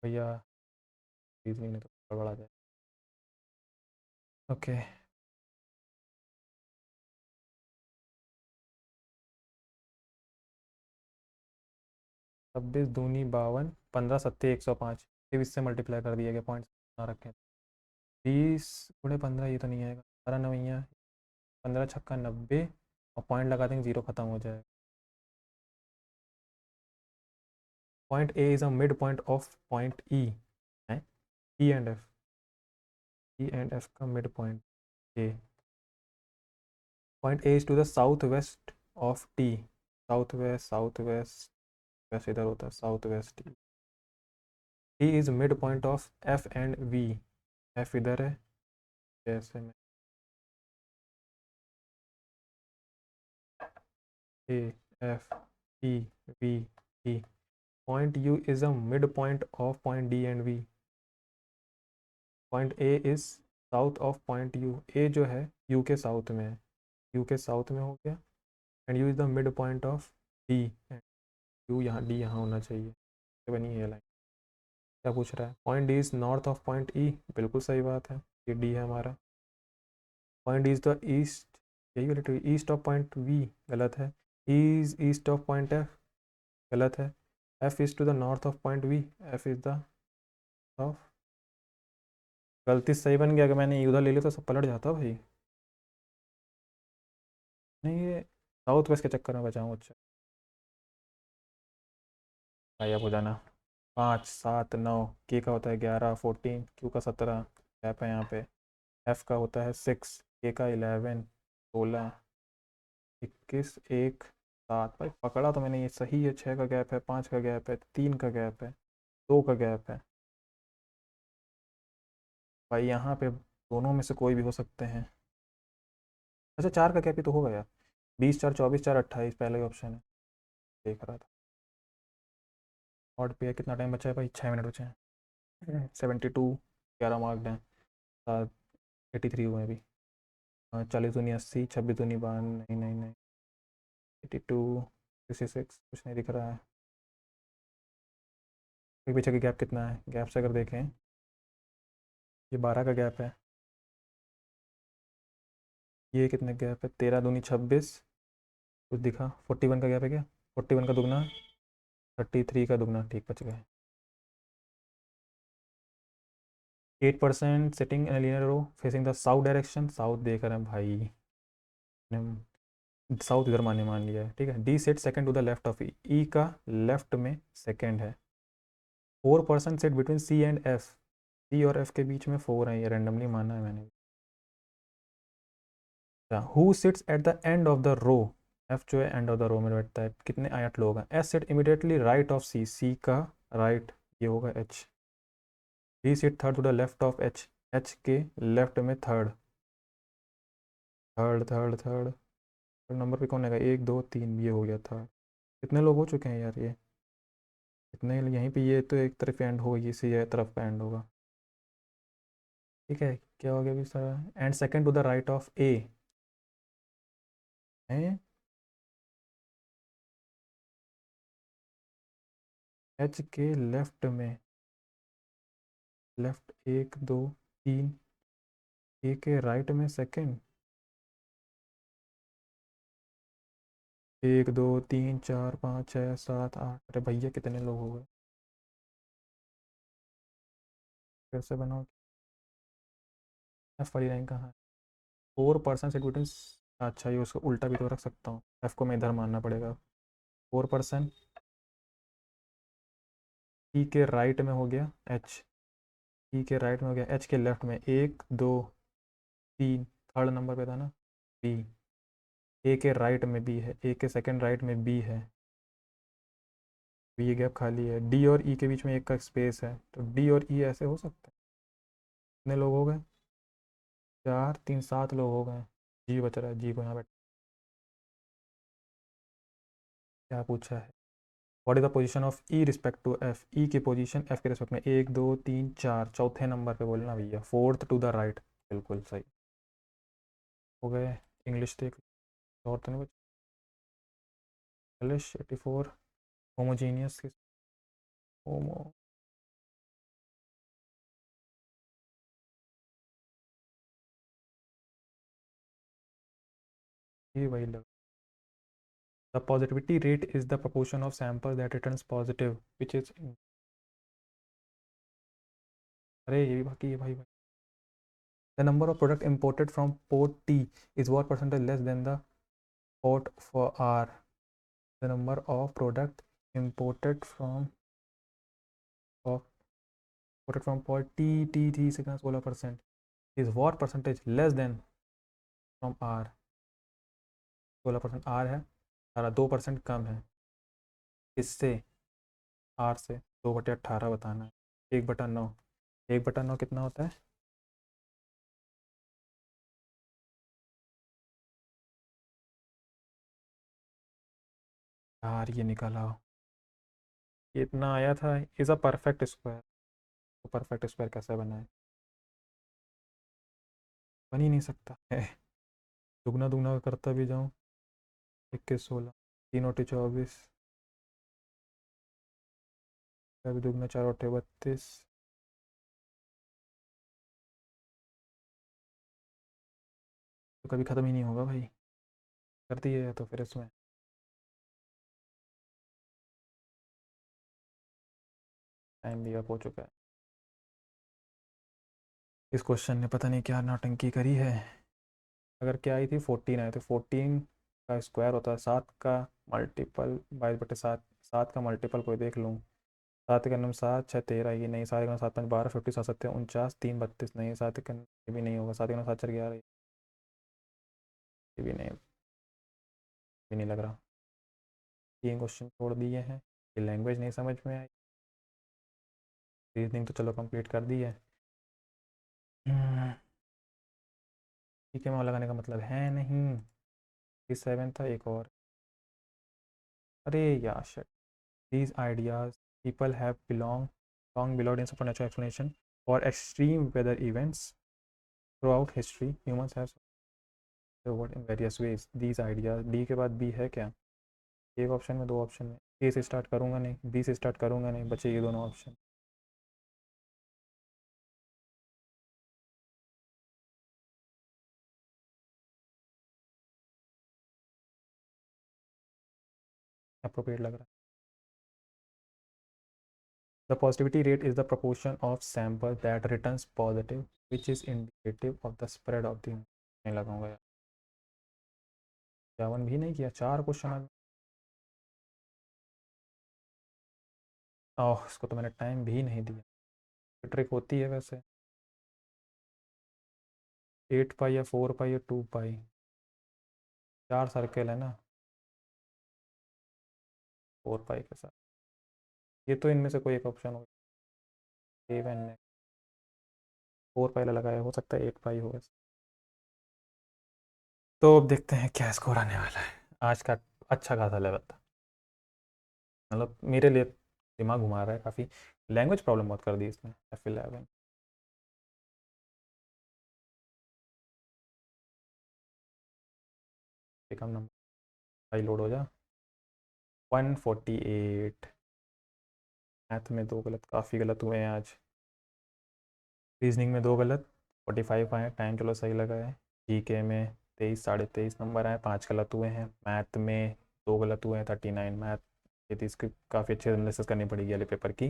भैया रीजनिंग ने तो गड़बड़ा जाए। ओके 26 दूनी 52, 15 सत्ते 105, फिर इससे मल्टीप्लाई कर दिया गया, पॉइंट ना रखें। 20 × 15 ये तो नहीं आएगा, 12 9 15 छक्का 90, और पॉइंट लगा देंगे, जीरो खत्म हो जाएगा। Point A is a mid point of point E है, E and F, E and F का mid point A. Point A is to the south west of T, south west, south west, वैसे इधर होता है south west. T is mid point of F and V, F इधर है जैसे में A F T V E. Point U is a mid point of point D and V. Point A is south of point U, A जो है यू के साउथ में है, यू के साउथ में हो गया, and you is the mid point of D, and you यहाँ, डी यहाँ होना चाहिए, ये बनी है लाइन। क्या पूछ रहा है? Point D is north of point ई, बिल्कुल सही बात है, ये डी है हमारा। पॉइंट इज़ द ईस्ट, यही वाली ईस्ट ऑफ पॉइंट वी, गलत है। Is east of point F, गलत है। F is to the north of point V, F is the of, गलती सही बन गया, अगर मैंने ये उधर ले लिया तो सब पलट जाता भाई। नहीं ये साउथ वेस्ट के चक्कर में बचाऊँ, अच्छा गायब हो जाना। 5 7 9, के का होता है 11 14, क्यू का 17, गैप है यहाँ पे। एफ का होता है 6, के का 11 16, 21 1 7। भाई पकड़ा तो मैंने, ये सही है। 6 का गैप है, 5 का गैप है, 3 का गैप है, 2 का गैप है। भाई यहाँ पे दोनों में से कोई भी हो सकते हैं। अच्छा 4 का गैप ही तो होगा यार। 20 4 24 4 28, पहले ही ऑप्शन है, देख रहा था। और पे कितना टाइम बचा है भाई? 6 मिनट बचे हैं। 72, 11 मार्क्ड हैं, 83 हुए हैं अभी। 40 दूनी 80, 26 दूनी 52, नहीं नहीं नहीं, 82 66, कुछ नहीं दिख रहा है। एक पीछे का गैप कितना है? गैप से अगर देखें, ये 12 का गैप है, ये कितने गैप है? 13 दूनी 26, कुछ दिखा? 41 का गैप है क्या? 41 का दुगना 33 का दुगना, ठीक बच गए। 8% sitting in linear row facing the south direction, south देख रहे हैं भाई, साउथ इधर माने मान लिया है, ठीक है। D sat second to the left of E, E का लेफ्ट में सेकंड है। 4% sat between C and F, C और एफ के बीच में 4 है, ये रैंडमली माना है मैंने। Who sits at the end of the row, F जो है एंड ऑफ द रो में बैठता है, कितने 8 लोग हैं। S sit immediately right of C, C का राइट ये होगा H. D sit third to the left of H, H के लेफ्ट में third, third third third third number पे कौन है? 1 2 3, ये हो गया थर्ड। कितने लोग हो चुके हैं यार ये? कितने यहीं पे? ये तो एक तरफ एंड होगी, इसी तरफ का एंड होगा, ठीक है। क्या हो गया अभी sir? And second to the right of A है, एच के लेफ्ट में, लेफ्ट 1 2 3, ए के राइट में सेकंड, 1 2 3 4 5 6 7 8, अरे भैया कितने लोग हो गए? कैसे बनाओ? एफ वाली लाइन कहाँ है? 4% से बिटवीन, अच्छा ये उसको उल्टा भी तो रख सकता हूँ, एफ को मैं इधर मानना पड़ेगा। 4% ई के राइट में हो गया एच, ई के राइट में हो गया एच के लेफ्ट में 1 2 3, थर्ड नंबर पे था ना बी, ए के राइट में बी है, ए के सेकंड राइट में बी है, ये गैप खाली है, डी और ई के बीच में एक का स्पेस है, तो डी और ई ऐसे हो सकता है। कितने लोग हो गए? 4 3 7 लोग हो गए। जी बच रहा है, जी को यहाँ बैठ। क्या पूछा है? What is the position of E respect to F? E की पोजीशन एफ के रिस्पेक्ट में 1 2 3 4, चौथे नंबर पे बोलना भैया, फोर्थ टू द राइट। बिल्कुल सही हो गए। इंग्लिश देख, और तो नहीं कुछ। इंग्लिश 84। होमोजीनियस की होमो, ये वही लग। The positivity rate is the proportion of sample that returns positive which is. अरे ये भी बाकी है भाई। The number of product imported from port T is what percentage less than the port for R? The number of product imported from of imported from port T से कहाँ 16% is what percentage less than from R? 16% R है, सारा 2% कम है। इससे R से 2/18 बताना है। 1/9, 1/9 कितना होता है? यार ये निकाला, ये इतना आया था। Is a perfect square. तो परफेक्ट स्क्वायर कैसे बना है? बन ही नहीं सकता है। दुगना दुगना करता भी जाऊँ। 21 16, 3 × 24, अभी दुगना 4 × 32। तो कभी ख़त्म ही नहीं होगा भाई। करती है तो फिर इसमें टाइम भी अप हो चुका है। इस क्वेश्चन ने पता नहीं क्या नौटंकी करी है। अगर क्या आई थी 14 आई, तो 14 का स्क्वायर होता है 7 का मल्टीपल 22/7। 7 का मल्टीपल कोई देख लूँ। 7 का नम 7 6 13, ये नहीं। 7 का 7 5 12, 50 7 7 49, 3 32 नहीं। 7 का ये भी नहीं होगा। 7 का 7 4 11, ये भी नहीं, भी नहीं लग रहा। 3 क्वेश्चन छोड़ दिए हैं। ये लैंग्वेज नहीं समझ में आई। रीजनिंग तो चलो कंप्लीट कर दी है। ठीक है, वहाँ लगाने का मतलब है नहीं। 7 था एक और। अरे यार shit. These ideas people have long below in supernatural explanation for extreme weather events throughout history. Humans have survived in various ways. These ideas, D के बाद बी है क्या? एक ऑप्शन में, दो ऑप्शन में। ए से स्टार्ट करूँगा नहीं, बी से स्टार्ट करूँगा नहीं, बचे ये दोनों ऑप्शन। अप्रोप्रिएट लग रहा है। The positivity rate is the proportion of sample that returns positive, which is indicative of the spread of the। नहीं लगाऊंगा यार। 51 भी नहीं किया, 4 क्वेश्चन। ओह, इसको तो मैंने टाइम भी नहीं दिया। ट्रिक होती है वैसे। 8 पाई या 4 पाई या 2 पाई, 4 सर्कल है ना 4 पाई के साथ। ये तो इनमें से कोई एक ऑप्शन होगा। 7 ने 4 पाई लगाया, हो सकता है 8 पाई हो वैसे। तो अब देखते हैं क्या स्कोर आने वाला है आज का। अच्छा खासा लेवल था, मतलब मेरे लिए दिमाग घुमा रहा है काफ़ी। लैंग्वेज प्रॉब्लम बहुत कर दी इसने। F11। कम नंबर, भाई लोड हो जा। 148। मैथ में 2 गलत, काफ़ी गलत हुए हैं आज। रीजनिंग में 2 गलत, 45 आए। टाइम चलो सही लगा है। जीके में 23 23.5 नंबर आए, 5 गलत हुए हैं। मैथ में 2 गलत हुए हैं, 39। मैथ ये तो इसकी काफ़ी अच्छे एनालिसिस करनी पड़ेगी अगले पेपर की।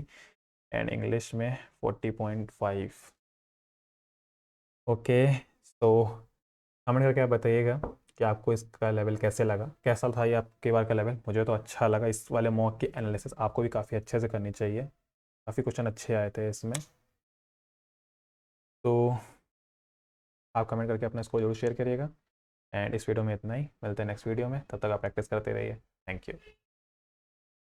एंड इंग्लिश में 40.5। ओके, तो कमेंट करके आप बताइएगा कि आपको इसका लेवल कैसे लगा, कैसा था ये आपके बार का लेवल। मुझे तो अच्छा लगा। इस वाले मॉक की एनालिसिस आपको भी काफ़ी अच्छे से करनी चाहिए। काफ़ी क्वेश्चन अच्छे आए थे इसमें। तो आप कमेंट करके अपना स्कोर जरूर शेयर करिएगा। एंड इस वीडियो में इतना ही, मिलते हैं नेक्स्ट वीडियो में। तब तक आप प्रैक्टिस करते रहिए। Thank you.